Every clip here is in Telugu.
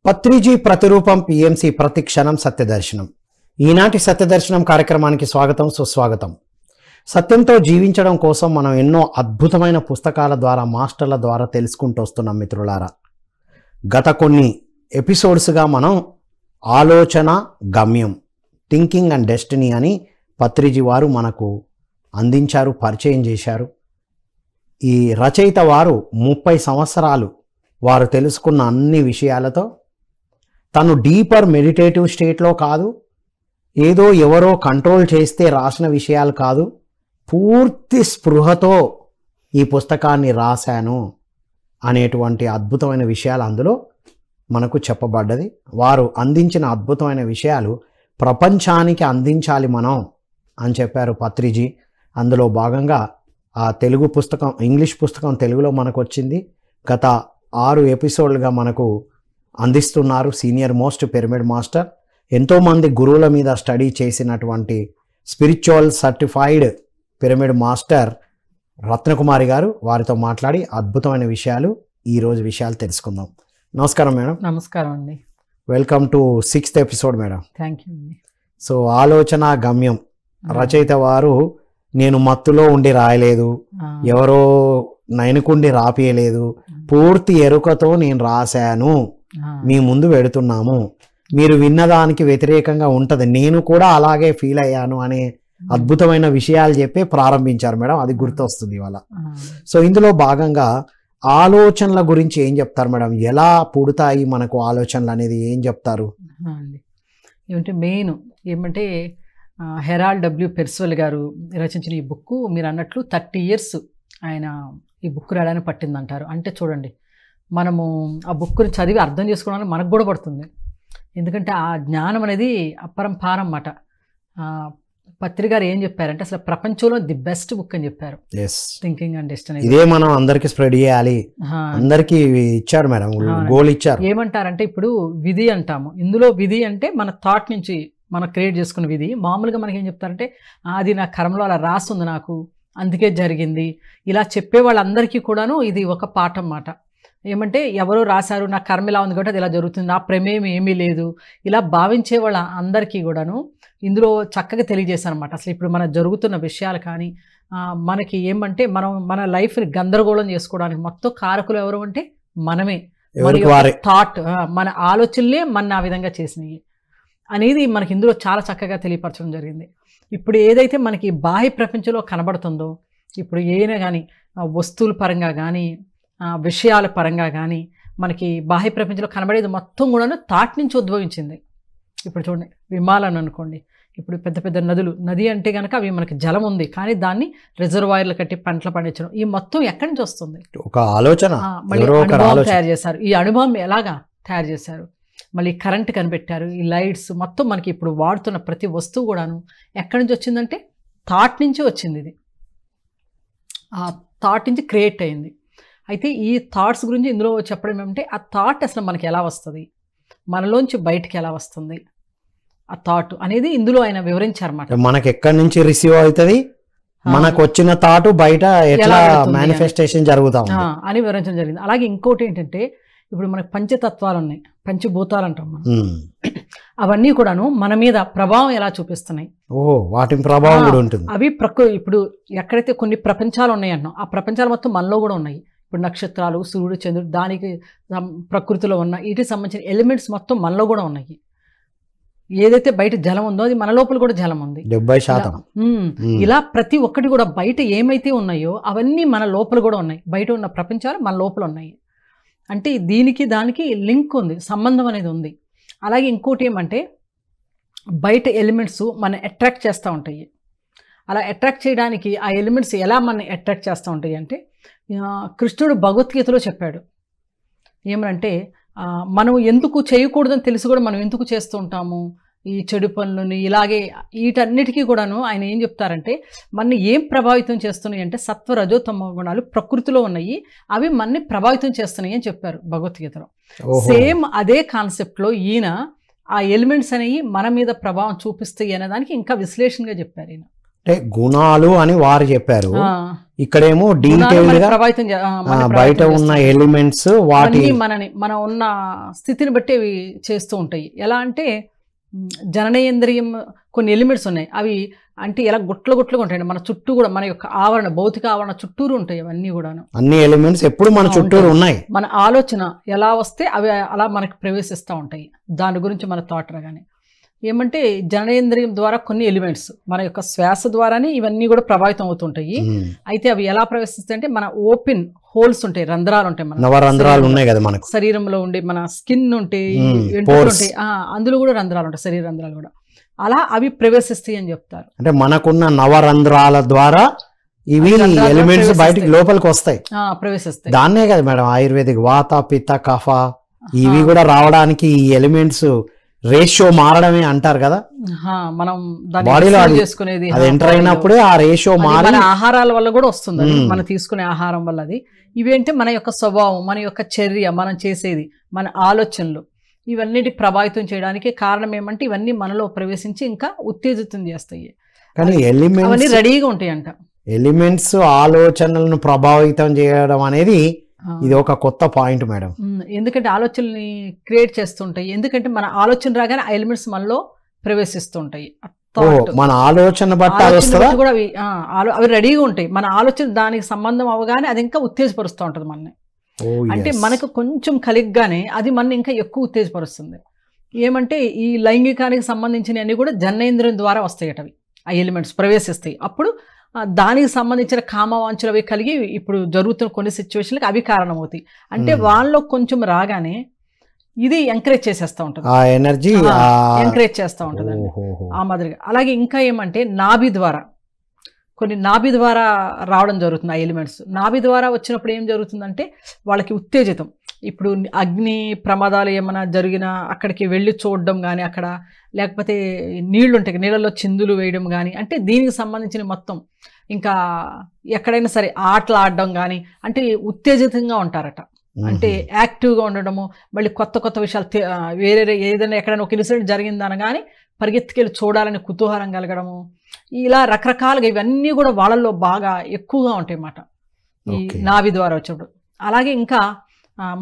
పత్రిజీ ప్రతిరూపం పిఎంసి ప్రతి క్షణం సత్యదర్శనం. ఈనాటి సత్యదర్శనం కార్యక్రమానికి స్వాగతం, సుస్వాగతం. సత్యంతో జీవించడం కోసం మనం ఎన్నో అద్భుతమైన పుస్తకాల ద్వారా, మాస్టర్ల ద్వారా తెలుసుకుంటూ వస్తున్నాం మిత్రులారా. గత కొన్ని ఎపిసోడ్స్గా మనం ఆలోచన గమ్యం, థింకింగ్ అండ్ డెస్టినీ అని పత్రిజీ వారు మనకు అందించారు, పరిచయం చేశారు. ఈ రచయిత వారు 30 సంవత్సరాలు వారు తెలుసుకున్న అన్ని విషయాలతో తను డీపర్ మెడిటేటివ్ స్టేట్లో కాదు, ఏదో ఎవరో కంట్రోల్ చేస్తే రాసిన విషయాలు కాదు, పూర్తి స్పృహతో ఈ పుస్తకాన్ని రాశాను అనేటువంటి అద్భుతమైన విషయాలు అందులో మనకు చెప్పబడ్డది. వారు అందించిన అద్భుతమైన విషయాలు ప్రపంచానికి అందించాలి మనం అని చెప్పారు పత్రిజీ. అందులో భాగంగా ఆ తెలుగు పుస్తకం, ఇంగ్లీష్ పుస్తకం తెలుగులో మనకు వచ్చింది. గత 6 ఎపిసోడ్లుగా మనకు అందిస్తున్నారు సీనియర్ మోస్ట్ పిరమిడ్ మాస్టర్, ఎంతోమంది గురువుల మీద స్టడీ చేసినటువంటి spiritual certified pyramid master Ratnakumari గారు. వారితో మాట్లాడి అద్భుతమైన విషయాలు, ఈరోజు విషయాలు తెలుసుకుందాం. నమస్కారం మేడం. నమస్కారం అండి. Welcome to 6th episode madam. Thank you అండి. సో ఆలోచన గమ్యం రచయిత వారు నేను మత్తులో ఉండి రాయలేదు, ఎవరో నైనుకుండి రాపియలేదు, పూర్తి ఎరుకతో నేను రాశాను, మీ ముందు పెడుతున్నాము, మీరు విన్నదానికి వ్యతిరేకంగా ఉంటుంది, నేను కూడా అలాగే ఫీల్ అయ్యాను అనే అద్భుతమైన విషయాలు చెప్పి ప్రారంభించారు మేడం. అది గుర్తొస్తుంది ఇవాళ. సో ఇందులో భాగంగా ఆలోచనల గురించి ఏం చెప్తారు మేడం? ఎలా పుడతాయి మనకు ఆలోచనలు అనేది ఏం చెప్తారు? ఏమంటే మెయిన్ ఏమంటే హెరాల్డ్ డబ్ల్యూ పెర్స్వెల్ గారు రచించిన ఈ బుక్ మీరు అన్నట్లు 30 years ఆయన ఈ బుక్ రాయడానికి పట్టిందంటారు. అంటే చూడండి, మనము ఆ బుక్ని చదివి అర్థం చేసుకోవడానికి మనకు కూడా పడుతుంది. ఎందుకంటే ఆ జ్ఞానం అనేది అపరంపారం అన్నమాట. పత్రి గారు ఏం చెప్పారంటే అసలు ప్రపంచంలో ది బెస్ట్ బుక్ అని చెప్పారు, థింకింగ్ అండ్ డెస్టినీ. ఇదే మనం అందరికి స్ప్రెడ్ చేయాలి, అందరికి ఇచ్చారు మేడం, గోల్ ఇచ్చారు. ఏమంటారంటే ఇప్పుడు విధి అంటాము, ఇందులో విధి అంటే మన థాట్ నుంచి మనం క్రియేట్ చేసుకున్న విధి. మామూలుగా మనకి ఏం చెప్తారంటే అది నా కర్మలో అలా రాస్తుంది, నాకు అందుకే జరిగింది, ఇలా చెప్పే వాళ్ళందరికీ కూడాను ఇది ఒక పాఠం మాట. ఏమంటే ఎవరో రాశారు, నా కర్మ ఇలా ఉంది కాబట్టి అది ఇలా జరుగుతుంది, నా ప్రమేయం ఏమీ లేదు, ఇలా భావించే వాళ్ళ అందరికీ కూడాను ఇందులో చక్కగా తెలియజేశారనమాట. అసలు ఇప్పుడు మన జరుగుతున్న విషయాలు కానీ మనకి ఏమంటే మనం మన లైఫ్ని గందరగోళం చేసుకోవడానికి మొత్తం కారకులు ఎవరు అంటే మనమే. థాట్, మన ఆలోచనలే మన ఆ విధంగా చేసినాయి అనేది మనకి ఇందులో చాలా చక్కగా తెలియపరచడం జరిగింది. ఇప్పుడు ఏదైతే మనకి బాహ్య ప్రపంచంలో కనబడుతుందో, ఇప్పుడు ఏదైనా కానీ వస్తువుల పరంగా కానీ విషయాల పరంగా కానీ మనకి బాహ్య ప్రపంచంలో కనబడేది మొత్తం కూడా థాట్ నుంచి ఉద్భవించింది. ఇప్పుడు చూడండి, విమానాలు అనుకోండి, ఇప్పుడు పెద్ద పెద్ద నదులు, నది అంటే కనుక అవి మనకి జలం ఉంది, కానీ దాన్ని రిజర్వాయర్లు కట్టి పంటలు పండించడం, ఈ మొత్తం ఎక్కడి నుంచి వస్తుంది? ఒక ఆలోచన. మళ్ళీ అనుభవం తయారు చేశారు. ఈ అనుభవం ఎలాగా తయారు చేశారు? మళ్ళీ కరెంట్ కనిపెట్టారు, ఈ లైట్స్ మొత్తం మనకి ఇప్పుడు వాడుతున్న ప్రతి వస్తువు కూడాను ఎక్కడి నుంచి వచ్చిందంటే థాట్ నుంచి వచ్చింది. ఇది ఆ థాట్ నుంచి క్రియేట్ అయింది. అయితే ఈ థాట్స్ గురించి ఇందులో చెప్పడం ఏమంటే ఆ థాట్ అసలు మనకి ఎలా వస్తుంది, మనలోంచి బయటకి ఎలా వస్తుంది ఆ థాట్ అనేది ఇందులో ఆయన వివరించారన్నమాట. మనకి ఎక్కడి నుంచి రిసీవ్ అవుతుంది, మనకు వచ్చిన థాట్ బయట ఎట్లా మేనిఫెస్టేషన్ జరుగుతాం అని వివరించడం జరిగింది. అలాగే ఇంకోటి ఏంటంటే ఇప్పుడు మనకు పంచతత్వాలు ఉన్నాయి, పంచభూతాలు అంటాం మనం, అవన్నీ కూడాను మన మీద ప్రభావం ఎలా చూపిస్తున్నాయి, వాటి ప్రభావం కూడా ఉంటుంది. అవి ఇప్పుడు ఎక్కడైతే కొన్ని ప్రపంచాలు ఉన్నాయి అంటున్నాం, ఆ ప్రపంచాలు మొత్తం మనలో కూడా ఉన్నాయి. ఇప్పుడు నక్షత్రాలు, సూర్యుడు, చంద్రుడు, దానికి ప్రకృతిలో ఉన్న వీటికి సంబంధించిన ఎలిమెంట్స్ మొత్తం మనలో కూడా ఉన్నాయి. ఏదైతే బయట జలం ఉందో అది మన లోపల కూడా జలం ఉంది 70%. ఇలా ప్రతి ఒక్కటి కూడా బయట ఏమైతే ఉన్నాయో అవన్నీ మన లోపల కూడా ఉన్నాయి. బయట ఉన్న ప్రపంచాలు మన లోపల ఉన్నాయి. అంటే దీనికి దానికి లింక్ ఉంది, సంబంధం అనేది ఉంది. అలాగే ఇంకోటి ఏమంటే బయట ఎలిమెంట్స్ మన అట్రాక్ట్ చేస్తూ ఉంటాయి. అలా అట్రాక్ట్ చేయడానికి ఆ ఎలిమెంట్స్ ఎలా మన అట్రాక్ట్ చేస్తూ ఉంటాయి అంటే కృష్ణుడు భగవద్గీతలో చెప్పాడు. ఏమనంటే మనం ఎందుకు చేయకూడదని తెలిసి కూడా మనం ఎందుకు చేస్తూ ఉంటాము ఈ చెడు పనులని, ఇలాగే వీటన్నిటికీ కూడాను ఆయన ఏం చెప్తారంటే మనని ఏం ప్రభావితం చేస్తున్నాయి అంటే సత్వ రజోతమ గుణాలు ప్రకృతిలో ఉన్నాయి, అవి మనని ప్రభావితం చేస్తున్నాయి అని చెప్పారు భగవద్గీతలో. సేమ్ అదే కాన్సెప్ట్లో ఈయన ఆ ఎలిమెంట్స్ అనేవి మన మీద ప్రభావం చూపిస్తాయి అనే దానికి ఇంకా విశ్లేషణగా చెప్పారు ఈయన. అంటే గుణాలు అని వారు చెప్పారు, ఆ, ఇక్కడేమో గుణాలు డీటెయిల్డ్ మనని గా ప్రభావితం మనని బయట ప్రభావితం ఉన్న చేస్తాయి. ఎలిమెంట్స్ వాటి అవన్నీ మనం ఉన్న స్థితిని బట్టి అవి చేస్తూ ఉంటాయి. ఎలా అంటే జననేంద్రియం కొన్ని ఎలిమెంట్స్ ఉన్నాయి, అవి అంటే ఎలా గుట్లుగా ఉంటాయండి మన చుట్టూ కూడా, మన యొక్క ఆవరణ, భౌతిక ఆవరణ చుట్టూరు ఉంటాయి అవన్నీ కూడాను. అన్ని ఎలిమెంట్స్ ఎప్పుడు మన చుట్టూరు ఉన్నాయి. మన ఆలోచన ఎలా వస్తే అవి అలా మనకి ప్రవేశిస్తూ ఉంటాయి. దాని గురించి మన థాట్ రాగానే ఏమంటే జననేంద్రియం ద్వారా కొన్ని ఎలిమెంట్స్ మన యొక్క శ్వాస ద్వారానే ఇవన్నీ కూడా ప్రభావితం అవుతుంటాయి. అయితే అవి ఎలా ప్రవేశిస్తాయి అంటే మన ఓపెన్ హోల్స్ ఉంటాయి, రంధ్రాలు ఉంటాయి, మన నవరంధ్రాలు ఉన్నాయి కదా మనకు శరీరంలో ఉండే, మన స్కిన్ ఉంటాయి, pores. ఉంటాయి, అందులో కూడా రంధ్రాలు ఉంటాయి, శరీర రంధ్రాలు కూడా, అలా అవి ప్రవేశిస్తాయి అని చెప్తారు. అంటే మనకున్న నవరంధ్రాల ద్వారా ఇవి రంధ్రాలు ఎలిమెంట్స్ ప్రవేశిస్తాయి. బయటికి లోపలికి వస్తాయి. ప్రవేశిస్తాయి. దాన్నే కదా మేడం ఆయుర్వేదిక్ వాత పిత్త కఫ ఇవి కూడా రావడానికి ఈ ఎలిమెంట్స్ రేషియో మారడమే అంటారు కదా. మనం బాడీలో దాన్ని చేసుకునేది అది ఎంటర్ అయినప్పుడే ఆ రేషియో మారి మన ఆహారాల వల్ల కూడా వస్తుంది అది, మనం తీసుకునే ఆహారం వల్ల. అది ఇవేంటి మన యొక్క స్వభావం, మన యొక్క చర్య, మనం చేసేది, మన ఆలోచనలు, ఇవన్నిటి ప్రభావితం చేయడానికి కారణం ఏమంటే ఇవన్నీ మనలో ప్రవేశించి ఇంకా ఉత్తేజితం చేస్తాయి. కానీ అవన్నీ ఎలిమెంట్స్ రెడీగా ఉంటాయి అంట. ఎలిమెంట్స్ ఆలోచనలను ప్రభావితం చేయడం అనేది ఇది ఒక కొత్త పాయింట్ మేడం. ఎందుకంటే ఆలోచనల్ని క్రియేట్ చేస్తుంటాయి. ఎందుకంటే మన ఆలోచన రాగానే ఆ ఎలిమెంట్స్ మనలో ప్రవేశిస్తుంటాయి. మన ఆలోచన బట్టి అది వస్తుందా కూడా అవి రెడీగా ఉంటాయి. మన ఆలోచన దానికి సంబంధం అవగానే అది ఇంకా ఉత్తేజపరుస్తూ ఉంటుంది మనని. అంటే మనకు కొంచెం కలిగ్గానే అది మన ఇంకా ఎక్కువ ఉత్తేజపరుస్తుంది. ఏమంటే ఈ లైంగికానికి సంబంధించినవన్నీ కూడా జననేంద్రియం ద్వారా వస్తాయి అవి, ఆ ఎలిమెంట్స్ ప్రవేశిస్తాయి. అప్పుడు దానికి సంబంధించిన కామవాంఛలు అవి కలిగి ఇప్పుడు జరుగుతున్న కొన్ని సిచ్యువేషన్లకు అవి కారణమవుతాయి. అంటే వాళ్ళలో కొంచెం రాగానే ఇది ఎంకరేజ్ చేసేస్తూ ఉంటుంది, ఆ ఎనర్జీ ఎంకరేజ్ చేస్తూ ఉంటుంది అండి ఆ మాదిరిగా. అలాగే ఇంకా ఏమంటే నాభి ద్వారా, కొన్ని నాభి ద్వారా రావడం జరుగుతుంది ఆ ఎలిమెంట్స్. నాభి ద్వారా వచ్చినప్పుడు ఏం జరుగుతుందంటే వాళ్ళకి ఉత్తేజితం. ఇప్పుడు అగ్ని ప్రమాదాలు ఏమైనా జరిగినా అక్కడికి వెళ్ళి చూడడం కానీ, అక్కడ లేకపోతే నీళ్లు ఉంటాయి, నీళ్ళలో చిందులు వేయడం కానీ, అంటే దీనికి సంబంధించిన మొత్తం ఇంకా ఎక్కడైనా సరే ఆటలు ఆడడం కానీ, అంటే ఉత్తేజితంగా ఉంటారట. అంటే యాక్టివ్గా ఉండడము, మళ్ళీ కొత్త కొత్త విషయాలు వేరే ఏదైనా ఎక్కడైనా ఒక ఇన్సిడెంట్ జరిగిందనగానే పరిగెత్తుకెళ్ళి చూడాలని కుతూహలం కలగడము, ఇలా రకరకాలుగా ఇవన్నీ కూడా వాళ్ళల్లో బాగా ఎక్కువగా ఉంటాయి అన్నమాట ఈ నాభి ద్వారా వచ్చినప్పుడు. అలాగే ఇంకా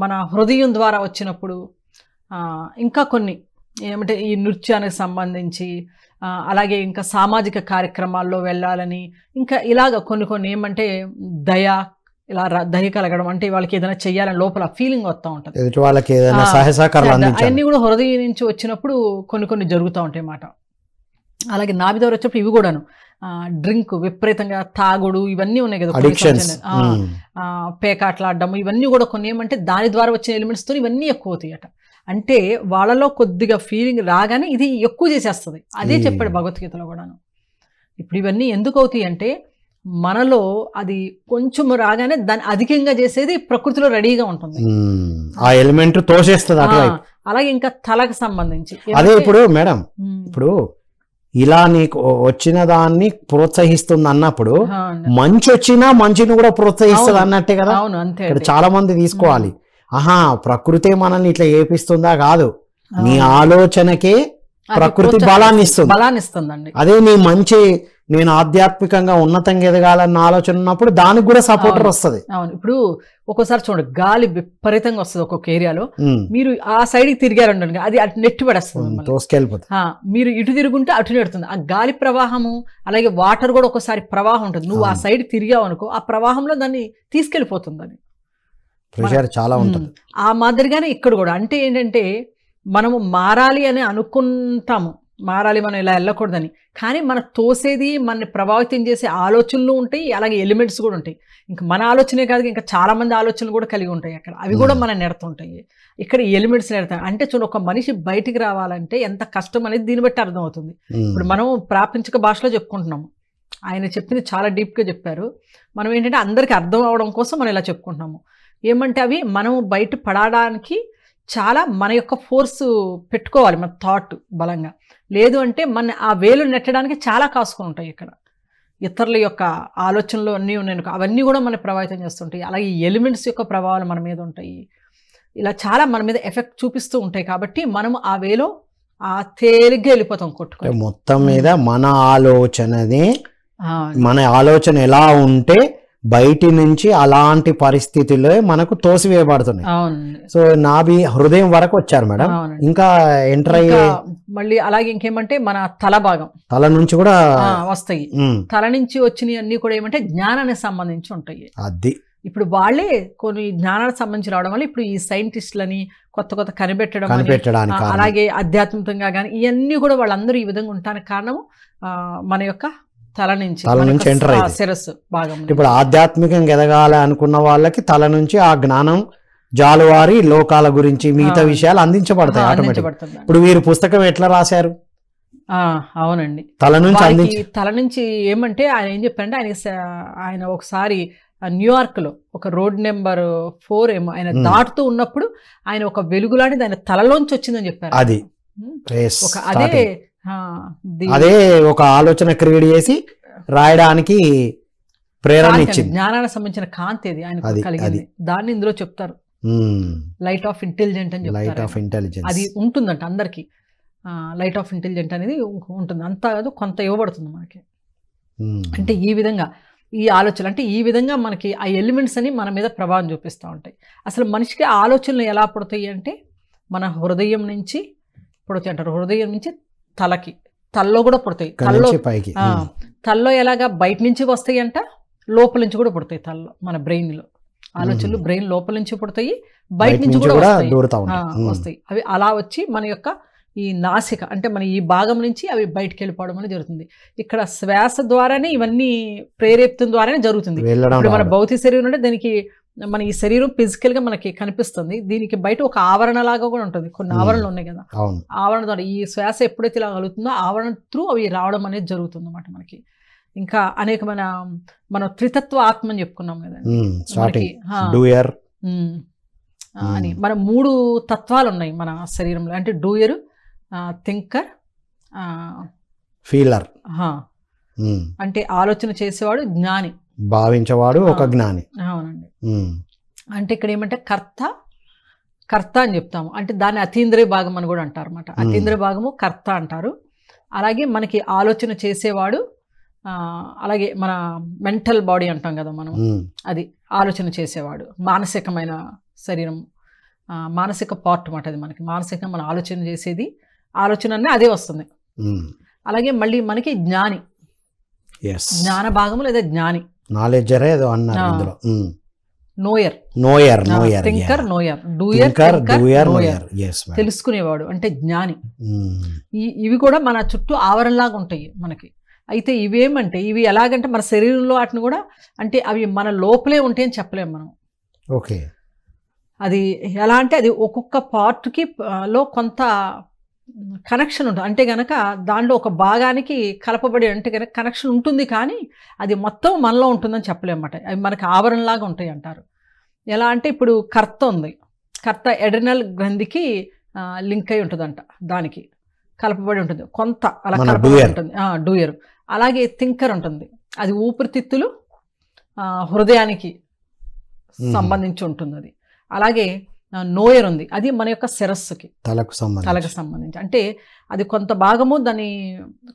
మన హృదయం ద్వారా వచ్చినప్పుడు ఇంకా కొన్ని ఏమంటే ఈ నృత్యానికి సంబంధించి, అలాగే ఇంకా సామాజిక కార్యక్రమాల్లో వెళ్ళాలని, ఇంకా ఇలాగ కొన్ని ఏమంటే ఇలా దయ కలగడం, అంటే వాళ్ళకి ఏదైనా చెయ్యాలని లోపల ఫీలింగ్ వస్తూ ఉంటుంది, వాళ్ళకి ఏదైనా సహాయ సహకారాలు అందించాలి. అవన్నీ కూడా హృదయం నుంచి వచ్చినప్పుడు కొన్ని జరుగుతూ ఉంటాయి అన్నమాట. అలాగే నాభి ద్వారా వచ్చినప్పుడు ఇవి కూడాను డ్రింక్ విపరీతంగా తాగుడు ఇవన్నీ ఉన్నాయి కదా, పేకాట్లాడడం, ఇవన్నీ కూడా కొన్ని ఏమంటే దాని ద్వారా వచ్చిన ఎలిమెంట్స్తో ఇవన్నీ ఎక్కువ అవుతాయి అట. అంటే వాళ్ళలో కొద్దిగా ఫీలింగ్ రాగానే ఇది ఎక్కువ చేసేస్తుంది. అదే చెప్పాడు భగవద్గీతలో కూడాను. ఇప్పుడు ఇవన్నీ ఎందుకు అవుతాయి అంటే మనలో అది కొంచెం రాగానే దాన్ని అధికంగా చేసేది ప్రకృతిలో రెడీగా ఉంటుంది, ఆ ఎలిమెంట్ తోసేస్తుంది అటువైపు. అలాగే ఇంకా తలకు సంబంధించి అదే ఇప్పుడు మేడం, ఇప్పుడు ఇలా నీకు వచ్చిన దాన్ని ప్రోత్సహిస్తుంది అన్నప్పుడు మంచి వచ్చినా మంచిని కూడా ప్రోత్సహిస్తుంది అన్నట్టే కదా. అవును, అంతే. ఇక్కడ చాలా మంది తీసుకోవాలి, ప్రకృతి మనల్ని ఇట్లా ఏపిస్తుందా కాదు, నీ ఆలోచనకే ప్రకృతి బలాన్ని ఇస్తుందండి. అదే నీ మంచి, నేను ఆధ్యాత్మికంగా ఉన్నతంగా ఎదగాలన్న ఆలోచన ఉన్నప్పుడు దానికి కూడా సపోర్టర్ వస్తుంది. అవును, ఇప్పుడు ఒక్కోసారి చూడండి గాలి విపరీతంగా వస్తుంది ఒక్కొక్క ఏరియాలో, మీరు ఆ సైడ్కి తిరిగారండి అది అటు నెట్టి పడేస్తుంది, తోసుకెళ్ళిపోతుంది. మీరు ఇటు తిరుగుంటే అటు నెడుతుంది. ఆ గాలి ప్రవాహము అలాగే వాటర్ కూడా ఒక్కోసారి ప్రవాహం ఉంటుంది, నువ్వు ఆ సైడ్ తిరిగావు అనుకో ఆ ప్రవాహంలో దాన్ని తీసుకెళ్ళిపోతుంది, అది ప్రెషర్ చాలా ఉంటుంది. ఆ మాదిరిగానే ఇక్కడ కూడా అంటే ఏంటంటే మనము మారాలి అని అనుకుంటాము, మారాలి మనం ఇలా వెళ్ళకూడదని, కానీ మన తోసేది మనని ప్రభావితం చేసే ఆలోచనలు ఉంటాయి, అలాగే ఎలిమెంట్స్ కూడా ఉంటాయి. ఇంకా మన ఆలోచనే కాదు, ఇంకా చాలా మంది ఆలోచనలు కూడా కలిగి ఉంటాయి అక్కడ, అవి కూడా మనం నెడుతుంటాయి. ఇక్కడ ఎలిమెంట్స్ నెడతాయి. అంటే చూడు, ఒక మనిషి బయటికి రావాలంటే ఎంత కష్టం అనేది దీన్ని బట్టి అర్థమవుతుంది. ఇప్పుడు మనం ప్రాపంచిక భాషలో చెప్పుకుంటున్నాము, ఆయన చెప్పింది చాలా డీప్గా చెప్పారు. మనం ఏంటంటే అందరికీ అర్థం అవడం కోసం మనం ఇలా చెప్పుకుంటున్నాము. ఏమంటే అవి మనం బయట పడడానికి చాలా మన యొక్క ఫోర్స్ పెట్టుకోవాలి, మన థాట్ బలంగా. లేదు అంటే మన ఆ వేలు నెట్టడానికి చాలా కాసుకొని ఉంటాయి ఇక్కడ. ఇతరుల యొక్క ఆలోచనలు అన్నీ ఉన్నాయి, అవన్నీ కూడా మన ప్రభావితం చేస్తుంటాయి. అలాగే ఎలిమెంట్స్ యొక్క ప్రభావాలు మన మీద ఉంటాయి. ఇలా చాలా మన మీద ఎఫెక్ట్ చూపిస్తూ ఉంటాయి. కాబట్టి మనము ఆ వేలో తేలిగ్గా వెళ్ళిపోతాం కొట్టుకొని. మొత్తం మీద మన ఆలోచననే ఆ, మన ఆలోచన ఎలా ఉంటే బయటి నుంచి అలాంటి పరిస్థితుల్లో మనకు తోసివేయబడుతున్నాయి. అవునండి. సో నాభి హృదయం వరకు వచ్చారు మేడం. అవునండి. ఇంకా ఎంటర్ ఇంకా అయ్యే మళ్ళీ అలాగే ఇంకేమంటే మన తల భాగం తల నుంచి కూడా వస్తాయి. ఉమ్, తల నుంచి వచ్చినవి అన్ని కూడా ఏమంటే జ్ఞానానికి సంబంధించి ఉంటాయి. అది ఇప్పుడు వాళ్ళే కొన్ని జ్ఞానానికి సంబంధించి రావడం వల్ల ఇప్పుడు ఈ సైంటిస్టులని కొత్త కొత్త కనిపెట్టడం అని, కనిపెట్టడానికి కారణం. అలాగే ఆధ్యాత్మికంగా కానీ ఇవన్నీ కూడా వాళ్ళందరూ ఈ విధంగా ఉండడానికి కారణం మన యొక్క తల నుంచి తల మన నుంచి యొక్క enter అయింది. శిరస్సు భాగం నుంచి. ఇప్పుడు ఆధ్యాత్మికంగా ఎదగాలి అనుకున్న వాళ్ళకి తల నుంచి ఆ జ్ఞానం జాలువారి లోకాల గురించి మిగతా విషయాలు అందించబడతాయి ఆటోమేటిక్. అందించబడుతుంది. ఇప్పుడు వీరు పుస్తకం ఎట్లా రాశారు? అవునండి. తల నుంచి వారికి అందించి తల నుంచి ఏమంటే ఆయన ఏం చెప్పారంటే ఆయన ఒకసారి న్యూయార్క్ లో ఒక రోడ్ నెంబర్ 4 ఏమో ఆయన దాటుతూ ఉన్నప్పుడు ఆయన ఒక వెలుగు లాంటిది ఆయన తలలోంచి వచ్చిందని చెప్పారు. అది yes, ఒక అదే starting. ది- అదే ఒక ఆలోచన క్రియేట్ చేసి రాయడానికి ప్రేరణ కాంతి అండి. ఇచ్చింది. జ్ఞానానికి సంబంధించిన కాంతి అది ఆయనకు అది, కలిగింది. దాన్ని ఇందులో చెప్తారు లైట్ ఆఫ్ ఇంటెలిజెంట్ అని లైట్ చెప్తారు ఆఫ్ ఆయన. ఇంటెలిజెన్స్. అది ఉంటుందంట అందరికి. లైట్ ఆఫ్ ఇంటెలిజెంట్ అనేది ఉంటుంది. అంతా కాదు, కొంత ఇవ్వబడుతుంది మనకి. అంటే ఈ విధంగా ఈ ఆలోచనలు అంటే ఈ విధంగా మనకి ఆ ఎలిమెంట్స్ అని మన మీద ప్రభావం చూపిస్తూ ఉంటాయి. అసలు మనిషికి ఆలోచనలు ఎలా పుడతాయి అంటే మన హృదయం నుంచి పుడతాయి అంటారు. హృదయం నుంచి తలకి, తలలో కూడా పుడతాయి. తలలో పైకి తలలో ఎలాగా బయట నుంచి వస్తాయి అంట, లోపల నుంచి కూడా పుడతాయి. తలలో మన బ్రెయిన్లో ఆలోచనలు బ్రెయిన్ లోపల నుంచి పుడతాయి, బయట నుంచి కూడా వస్తాయి. దూరుతా వస్తాయి. అవి అలా వచ్చి మన యొక్క ఈ నాసిక అంటే మన ఈ భాగం నుంచి అవి బయటకు వెళ్ళిపోవడం అనేది జరుగుతుంది. ఇక్కడ శ్వాస ద్వారానే ఇవన్నీ ప్రేరేపితం ద్వారానే జరుగుతుంది. ఇప్పుడు మన భౌతిక శరీరం అంటే దానికి మన ఈ శరీరం ఫిజికల్ గా మనకి కనిపిస్తుంది. దీనికి బయట ఒక ఆవరణ లాగా కూడా ఉంటుంది. కొన్ని ఆవరణలు ఉన్నాయి కదా, ఆవరణ ద్వారా ఈ శ్వాస ఎప్పుడైతే ఇలా కలుగుతుందో ఆవరణ త్రూ అవి రావడం అనేది జరుగుతుంది అన్నమాట మనకి. ఇంకా అనేకమైన మనం త్రితత్వ ఆత్మ అని చెప్పుకున్నాం కదండి అని. మన 3 తత్వాలు ఉన్నాయి మన శరీరంలో. అంటే డూయర్, థింకర్, ఫీలర్. అంటే ఆలోచన చేసేవాడు, జ్ఞాని, భావించేవాడు ఒక జ్ఞాని. అవునండి. అంటే ఇక్కడ ఏమంటే కర్త అని చెప్తాము. అంటే దాన్ని అతీంద్రియ భాగం అని కూడా అంటారు అన్నమాట. అతీంద్రియ భాగము కర్త అంటారు. అలాగే మనకి ఆలోచన చేసేవాడు, అలాగే మన మెంటల్ బాడీ అంటాం కదా మనం, అది ఆలోచన చేసేవాడు. మానసికమైన శరీరం, మానసిక పార్ట్ అన్నమాట. అది మనకి మానసికంగా మన ఆలోచన చేసేది, ఆలోచన అన్నీ అదే వస్తుంది. అలాగే మళ్ళీ మనకి జ్ఞాని, జ్ఞాన భాగము లేదా జ్ఞాని, నాలెడ్జర్ ఏదో అన్నారు ఇందులో. నోయర్, థింకర్, నోయర్, డూయర్, తెలుసుకునేవాడు అంటే జ్ఞాని. ఇవి కూడా మన చుట్టూ ఆవరణలాగా ఉంటాయి మనకి. అయితే ఇవేమంటే ఇవి ఎలాగంటే మన శరీరంలో వాటిని కూడా అంటే అవి మన లోపలే ఉంటాయని చెప్పలేము మనం. ఓకే, అది ఎలా అంటే అది ఒక్కొక్క పార్ట్కి లో కొంత కనెక్షన్ ఉంటుంది. అంటే గనక దాంట్లో ఒక భాగానికి కలపబడి అంటే కనుక కనెక్షన్ ఉంటుంది, కానీ అది మొత్తం మనలో ఉంటుందని చెప్పలేమన్నమాట. అవి మనకి ఆవరణలాగా ఉంటాయి అంటారు. ఎలా అంటే ఇప్పుడు కర్త ఉంది, కర్త ఎడ్రినల్ గ్రంథికి లింక్ అయి ఉంటుందంట, దానికి కలపబడి ఉంటుంది కొంత అలా కలపబడి ఉంటుంది డూయర్. అలాగే థింకర్ ఉంటుంది, అది ఊపిరితిత్తులు హృదయానికి సంబంధించి ఉంటుంది అది. అలాగే నోయర్ ఉంది, అది మన యొక్క శిరస్సుకి తలకు సంబంధించి. అంటే అది కొంత భాగము దాని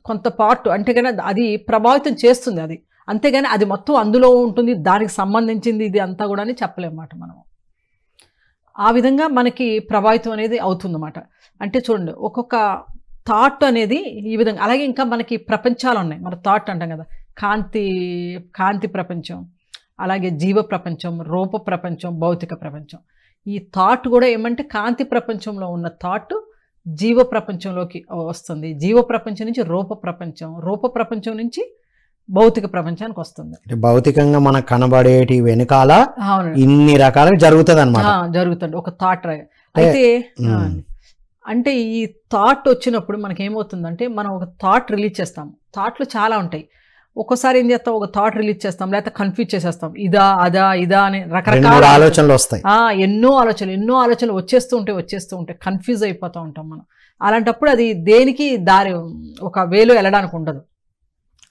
కొంత పార్ట్ అంటే కానీ అది ప్రభావితం చేస్తుంది అది, అంతేగాని అది మొత్తం అందులో ఉంటుంది దానికి సంబంధించింది ఇది అంతా కూడా అని చెప్పలేమన్నమాట మనం. ఆ విధంగా మనకి ప్రభావితం అనేది అవుతుందన్నమాట. అంటే చూడండి, ఒక్కొక్క థాట్ అనేది ఈ విధంగా. అలాగే ఇంకా మనకి ప్రపంచాలు ఉన్నాయి, మన థాట్ అంటాం కదా, కాంతి ప్రపంచం, అలాగే జీవ ప్రపంచం, రూప ప్రపంచం, భౌతిక ప్రపంచం. ఈ థాట్ కూడా ఏమంటే కాంతి ప్రపంచంలో ఉన్న థాట్ జీవ ప్రపంచంలోకి వస్తుంది, జీవ ప్రపంచం నుంచి రూప ప్రపంచం, రూప ప్రపంచం నుంచి భౌతిక ప్రపంచానికి వస్తుంది. భౌతికంగా మనకు కనబడేటి వెనకాల ఇన్ని రకాలుగా జరుగుతుంది అన్నమాట. జరుగుతుంది ఒక థాట్. అయితే అంటే ఈ థాట్ వచ్చినప్పుడు మనకి ఏమవుతుందంటే మనం ఒక థాట్ రిలీజ్ చేస్తాం. థాట్లు చాలా ఉంటాయి. ఒక్కోసారి ఏం చేస్తాం, ఒక థాట్ రిలీజ్ చేస్తాం, లేకపోతే కన్ఫ్యూజ్ చేసేస్తాం, ఇదా అదా ఇదా అని రకరకాల ఆలోచనలు వస్తాయి. ఎన్నో ఆలోచనలు వచ్చేస్తూ ఉంటాయి, కన్ఫ్యూజ్ అయిపోతూ ఉంటాం మనం. అలాంటప్పుడు అది దేనికి దారి ఒక వేలో వెళ్ళడానికి ఉండదు.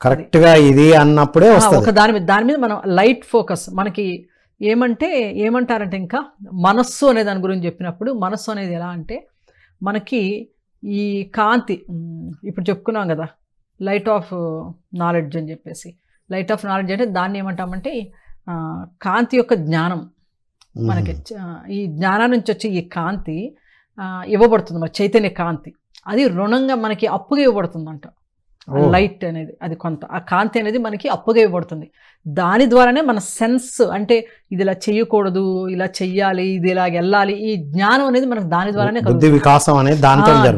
కరెక్ట్ గా ఇది అన్నప్పుడే ఒక దాని మీద మనం లైట్ ఫోకస్. మనకి ఏమంటారంటే ఇంకా మనస్సు అనే దాని గురించి చెప్పినప్పుడు, మనస్సు అనేది ఎలా అంటే మనకి ఈ కాంతి ఇప్పుడు చెప్పుకున్నాం కదా, లైట్ ఆఫ్ నాలెడ్జ్ అని చెప్పేసి, లైట్ ఆఫ్ నాలెడ్జ్ అంటే దాన్ని ఏమంటామంటే కాంతి యొక్క జ్ఞానం. మనకి ఈ జ్ఞానం నుంచి వచ్చి ఈ కాంతి ఇవ్వబడుతుంది, మరి చైతన్య కాంతి. అది రుణంగా మనకి అప్పుగా ఇవ్వబడుతుందంట. లైట్ అనేది అది కొంత, ఆ కాంతి అనేది మనకి అప్పుగా ఇవ్వబడుతుంది. దాని ద్వారానే మన సెన్స్, అంటే ఇది ఇలా చెయ్యకూడదు, ఇలా చెయ్యాలి, ఇది ఇలా వెళ్ళాలి, ఈ జ్ఞానం అనేది మనకు దాని ద్వారానే బుద్ధి వికాసం అనేది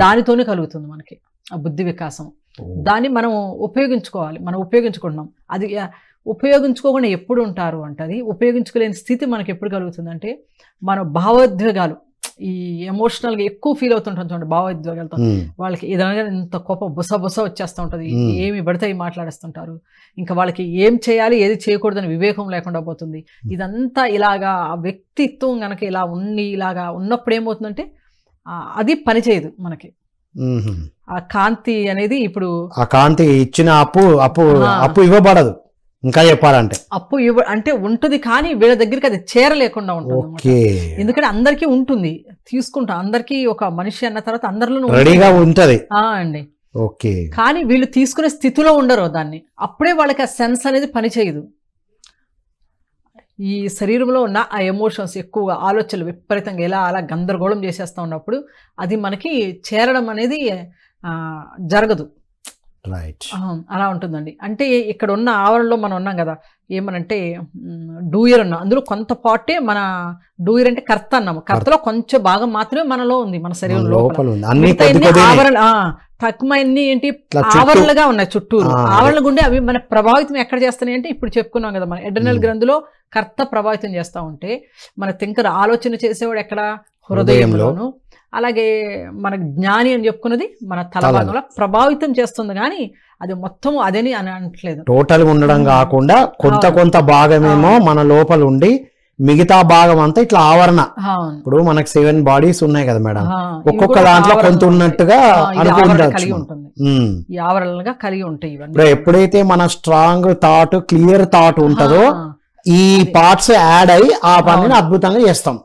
దానితోనే కలుగుతుంది మనకి ఆ బుద్ధి వికాసం. దాన్ని మనం ఉపయోగించుకోవాలి, మనం ఉపయోగించుకుంటున్నాం. అది ఉపయోగించుకోకుండా ఎప్పుడు ఉంటారు అంటే, అది ఉపయోగించుకోలేని స్థితి మనకి ఎప్పుడు కలుగుతుందంటే, మన భావోద్వేగాలు, ఈ ఎమోషనల్గా ఎక్కువ ఫీల్ అవుతుంటాం చూడండి భావోద్వేగాలతో. వాళ్ళకి ఏదైనా ఇంత కోపం బుస వచ్చేస్తూ ఉంటుంది, ఏమి పడితే మాట్లాడేస్తుంటారు. ఇంకా వాళ్ళకి ఏం చేయాలి ఏది చేయకూడదని వివేకం లేకుండా పోతుంది. ఇదంతా ఇలాగా ఆ వ్యక్తిత్వం కనుక ఇలా ఇలాగా ఉన్నప్పుడు ఏమవుతుందంటే అది పనిచేయదు మనకి. ఆ కాంతి అనేది ఇప్పుడు ఆ కాంతి ఇచ్చిన అప్పు ఇవ్వబడదు. ఇంకా చెప్పాలంటే అప్పు అంటే ఉంటుంది, కానీ వీళ్ళ దగ్గరికి అది చేరలేకుండా ఉంటుంది. ఎందుకంటే అందరికీ ఉంటుంది, తీసుకుంటాం. అందరికీ ఒక మనిషి అన్న తర్వాత అందరిలో రెడీగా ఉంటది అండి. కానీ వీళ్ళు తీసుకునే స్థితిలో ఉండరు దాన్ని. అప్పుడే వాళ్ళకి ఆ సెన్స్ అనేది పనిచేయదు. ఈ శరీరంలో ఉన్న ఆ ఎమోషన్స్ ఎక్కువగా, ఆలోచనలు విపరీతంగా ఎలా అలా గందరగోళం చేసేస్తూ ఉన్నప్పుడు అది మనకి చేరడం అనేది జరగదు. అలా ఉంటుందండి. అంటే ఇక్కడ ఉన్న ఆవరణలో మనం ఉన్నాం కదా, ఏమనంటే డూయర్ అన్నాం, అందులో కొంత పాటే మన డూయర్ అంటే కర్త అన్నాము. కర్తలో కొంచెం భాగం మాత్రమే మనలో ఉంది, మన శరీరం లోపల. తక్కువ ఏంటి ఆవరణలుగా ఉన్నాయి చుట్టూరు. ఆవరణ గుండే అవి మన ప్రభావితం ఎక్కడ చేస్తున్నాయి అంటే, ఇప్పుడు చెప్పుకున్నాం కదా, మన ఎడ్రినల్ గ్రంథిలో కర్త ప్రభావితం చేస్తూ ఉంటే, మన థింకర్ ఆలోచన చేసేవాడు ఎక్కడ, హృదయంలోను. అలాగే మన జ్ఞాని అని చెప్పుకున్నది మన తల భాగంలో ప్రభావితం చేస్తుంది, కానీ అది మొత్తం అదేని అని అనట్లేదు. టోటల్ ఉండడం కాకుండా కొంత భాగమేమో మన లోపల ఉండి మిగతా భాగం అంతా ఇట్లా ఆవరణ. ఇప్పుడు మనకు 7 బాడీస్ ఉన్నాయి కదా మేడం, ఒక్కొక్క దాంట్లో కొంత ఉన్నట్టుగా కలిగి ఉంటుంది, ఈ ఆవరణలుగా కలిగి ఉంటాయి ఇవన్నీ. ఇప్పుడు ఎప్పుడైతే మన స్ట్రాంగ్ థాట్, క్లియర్ థాట్ ఉంటుందో ఈ పార్ట్స్ యాడ్ అయ్యి ఆ పనిని అద్భుతంగా చేస్తాం.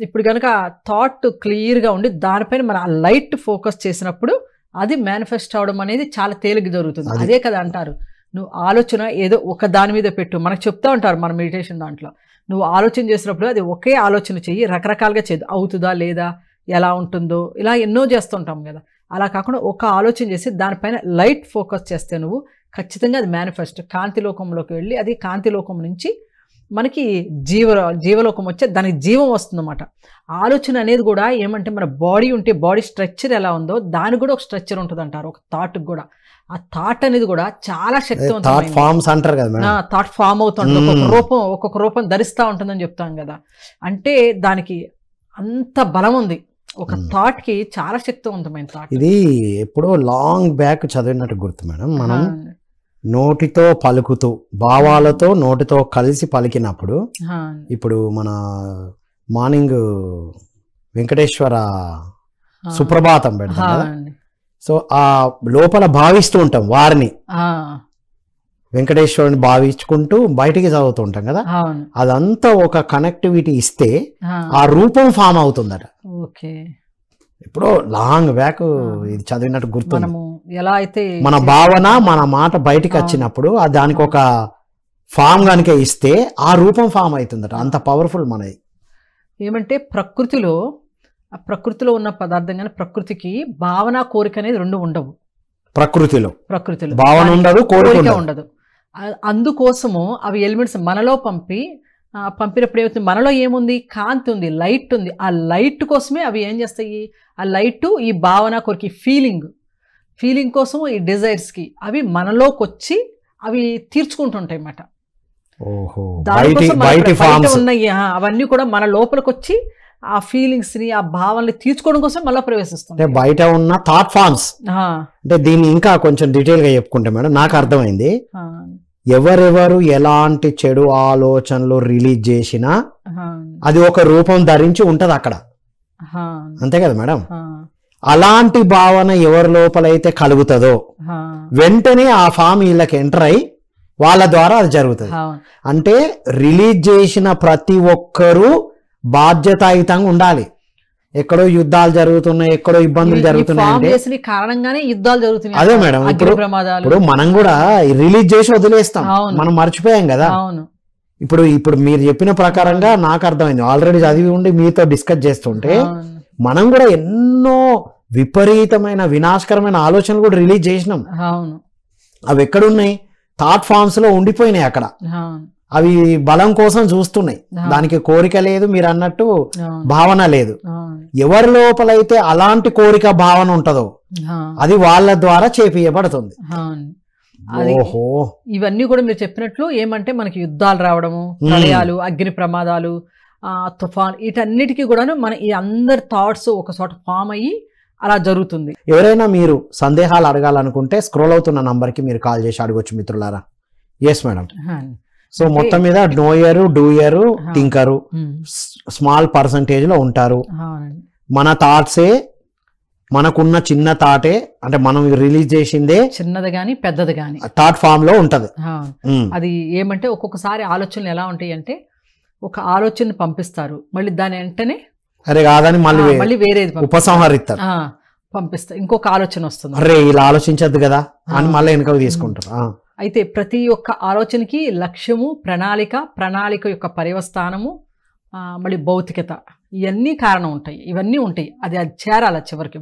ఇప్పుడు కనుక థాట్ క్లియర్ గా ఉండి దానిపైన మన లైట్ ఫోకస్ చేసినప్పుడు అది మేనిఫెస్ట్ అవడం అనేది చాలా తేలిక జరుగుతుంది. అదే కదా అంటారు, నువ్వు ఆలోచన ఏదో ఒక దాని మీద పెట్టు. మనకు చెప్తా ఉంటారు మన మెడిటేషన్ దాంట్లో, నువ్వు ఆలోచన చేసినప్పుడు అది ఒకే ఆలోచన చెయ్యి, రకరకాలుగా చేయదు, అవుతుందా లేదా, ఎలా ఉంటుందో, ఇలా ఎన్నో చేస్తుంటాం కదా. అలా కాకుండా ఒక ఆలోచన చేసి దానిపైన లైట్ ఫోకస్ చేస్తే నువ్వు ఖచ్చితంగా అది మేనిఫెస్ట్ కాంతిలోకంలోకి వెళ్ళి, అది కాంతిలోకం నుంచి మనకి జీవలోకం వచ్చే దానికి జీవం వస్తుందన్నమాట. ఆలోచన అనేది కూడా ఏమంటే, మన బాడీ ఉంటే బాడీ స్ట్రక్చర్ ఎలా ఉందో దానికి కూడా ఒక స్ట్రక్చర్ ఉంటుంది అంటారు, ఒక థాట్కి కూడా. ఆ థాట్ అనేది కూడా చాలా శక్తివంతమైన థాట్ ఫామ్ అవుతుంది, ఒక్కొక్క రూపం ధరిస్తూ ఉంటుందని చెప్తాం కదా. అంటే దానికి అంత బలం ఉంది, ఒక థాట్ కి చాలా శక్తివంతమైన థాట్. ఇది ఎప్పుడో లాంగ్ బ్యాక్ చదివినట్టు గుర్తు మేడం. మనం నోటితో పలుకుతూ, భావాలతో నోటితో కలిసి పలికినప్పుడు, ఇప్పుడు మన మార్నింగ్ వెంకటేశ్వర సుప్రభాతం పెడతాం కదా, సో ఆ లోపల భావిస్తూ ఉంటాం వారిని, వెంకటేశ్వరుని భావించుకుంటూ బయటికి చదువుతూ ఉంటాం కదా, అదంతా ఒక కనెక్టివిటీ ఇస్తే ఆ రూపం ఫామ్ అవుతుందట. ఇప్పుడు లాంగ్ బ్యాక్ ఇది చదివినట్టు గుర్తు. ఎలా అయితే మన భావన, మన మాట బయటికి వచ్చినప్పుడు దానికి ఒక ఫామ్ కనుక ఇస్తే ఆ రూపం ఫామ్ అవుతుందట. అంత పవర్ఫుల్ మనది. ఏమంటే ప్రకృతిలో ఉన్న పదార్థం కానీ ప్రకృతికి భావన, కోరిక అనేది రెండు ఉండవు. ప్రకృతిలో భావన ఉండదు, కోరిక ఉండదు. అందుకోసము అవి ఎలిమెంట్స్ మనలో పంపినప్పుడు ఏమవుతుంది, మనలో ఏముంది, కాంతి ఉంది, లైట్ ఉంది. ఆ లైట్ కోసమే అవి ఏం చేస్తాయి, ఆ లైట్ ఈ భావన, కోరిక, ఫీలింగ్ కోసం, ఈ డిజైర్స్కి అవి మనలోకి వచ్చి అవి తీర్చుకుంటుంటాయి అన్నమాట. ఉన్నాయి అవన్నీ కూడా మన లోపలికి వచ్చి ఆ ఫీలింగ్స్ ని, ఆ భావాలని తీర్చుకోవడం కోసం మళ్ళీ ప్రవేశిస్తుంది. బయట ఉన్న థాట్ ఫార్మ్స్. అంటే దీన్ని ఇంకా కొంచెం డీటెయిల్ గా చెప్పుకుంటే మేడం, నాకు అర్థమైంది, ఎవరెవరు ఎలాంటి చెడు ఆలోచనలు రిలీజ్ చేసినా అది ఒక రూపం ధరించి ఉంటది అక్కడ, అంతే కదా మేడం. అలాంటి భావన ఎవరి లోపలైతే కలుగుతుందో వెంటనే ఆ ఫామ్ వీళ్ళకి ఎంటర్ అయి వాళ్ళ ద్వారా అది జరుగుతుంది. అంటే రిలీజ్ చేసిన ప్రతి ఒక్కరూ బాధ్యతాయుతంగా ఉండాలి. ఎక్కడో యుద్ధాలు జరుగుతున్నాయి, ఎక్కడో ఇబ్బందులు జరుగుతున్నాయి అంటే కారణంగానే యుద్ధాలు జరుగుతున్నాయి. అదే మేడం, ఇప్పుడు మనం కూడా రిలీజ్ చేసి వదిలేస్తాం, మనం మర్చిపోయాం కదా. ఇప్పుడు మీరు చెప్పిన ప్రకారంగా నాకు అర్థమైంది, ఆల్రెడీ చదివి ఉండి మీతో డిస్కస్ చేస్తుంటే మనం కూడా ఎన్నో విపరీతమైన వినాశకరమైన ఆలోచనలు కూడా రిలీజ్ చేసినాం. అవి ఎక్కడున్నాయి? థాట్ ఫామ్స్ లో ఉండిపోయినాయి అక్కడ. అవి బలం కోసం చూస్తున్నాయి, దానికి కోరిక లేదు, మీరు అన్నట్టు భావన లేదు. ఎవరి లోపలైతే అలాంటి కోరిక భావన ఉంటుందో అది వాళ్ళ ద్వారా చేపియబడుతుంది. ఓహో, ఇవన్నీ కూడా మీరు చెప్పినట్లు ఏమంటే మనకి యుద్ధాలు రావడము, ప్రళయాలు, అగ్ని ప్రమాదాలు, తుఫాన్, వీటన్నిటికీ కూడా మన ఈ అందరి థాట్స్ ఒక చోట ఫామ్ అయ్యి అలా జరుగుతుంది. ఎవరైనా మీరు సందేహాలు అడగాలనుకుంటే స్క్రోల్ అవుతున్న నంబర్కి మీరు కాల్ చేసి అడగొచ్చు మిత్రులారా. Yes madam. సో మొత్తం మీద నోయరు, డూయరు, థింకరు స్మాల్ పర్సంటేజ్ లో ఉంటారు. మన థాట్సే, మనకున్న చిన్న థాటే, అంటే మనం రిలీజ్ చేసిందే చిన్నది గాని పెద్దది గాని థాట్ ఫామ్ లో ఉంటది. అది ఏమంటే ఒక్కొక్కసారి ఆలోచనలు ఎలా ఉంటాయి అంటే ఒక ఆలోచన పంపిస్తారు, మళ్ళీ దాని వెంటనే అరే కాదని మళ్ళీ వేరేది ఉపసంహరిస్తారు, పంపిస్తారు, ఇంకొక ఆలోచన వస్తుంది, అరే ఇలా ఆలోచించద్దు కదా అని మళ్ళీ వెనకకు తీసుకుంటారు. అయితే ప్రతి ఒక్క ఆలోచనకి లక్ష్యము, ప్రణాళిక యొక్క పర్యవస్థానము, మళ్ళీ భౌతికత, ఇవన్నీ కారణం ఉంటాయి. ఇవన్నీ ఉంటాయి, అది చేరాల చివరికి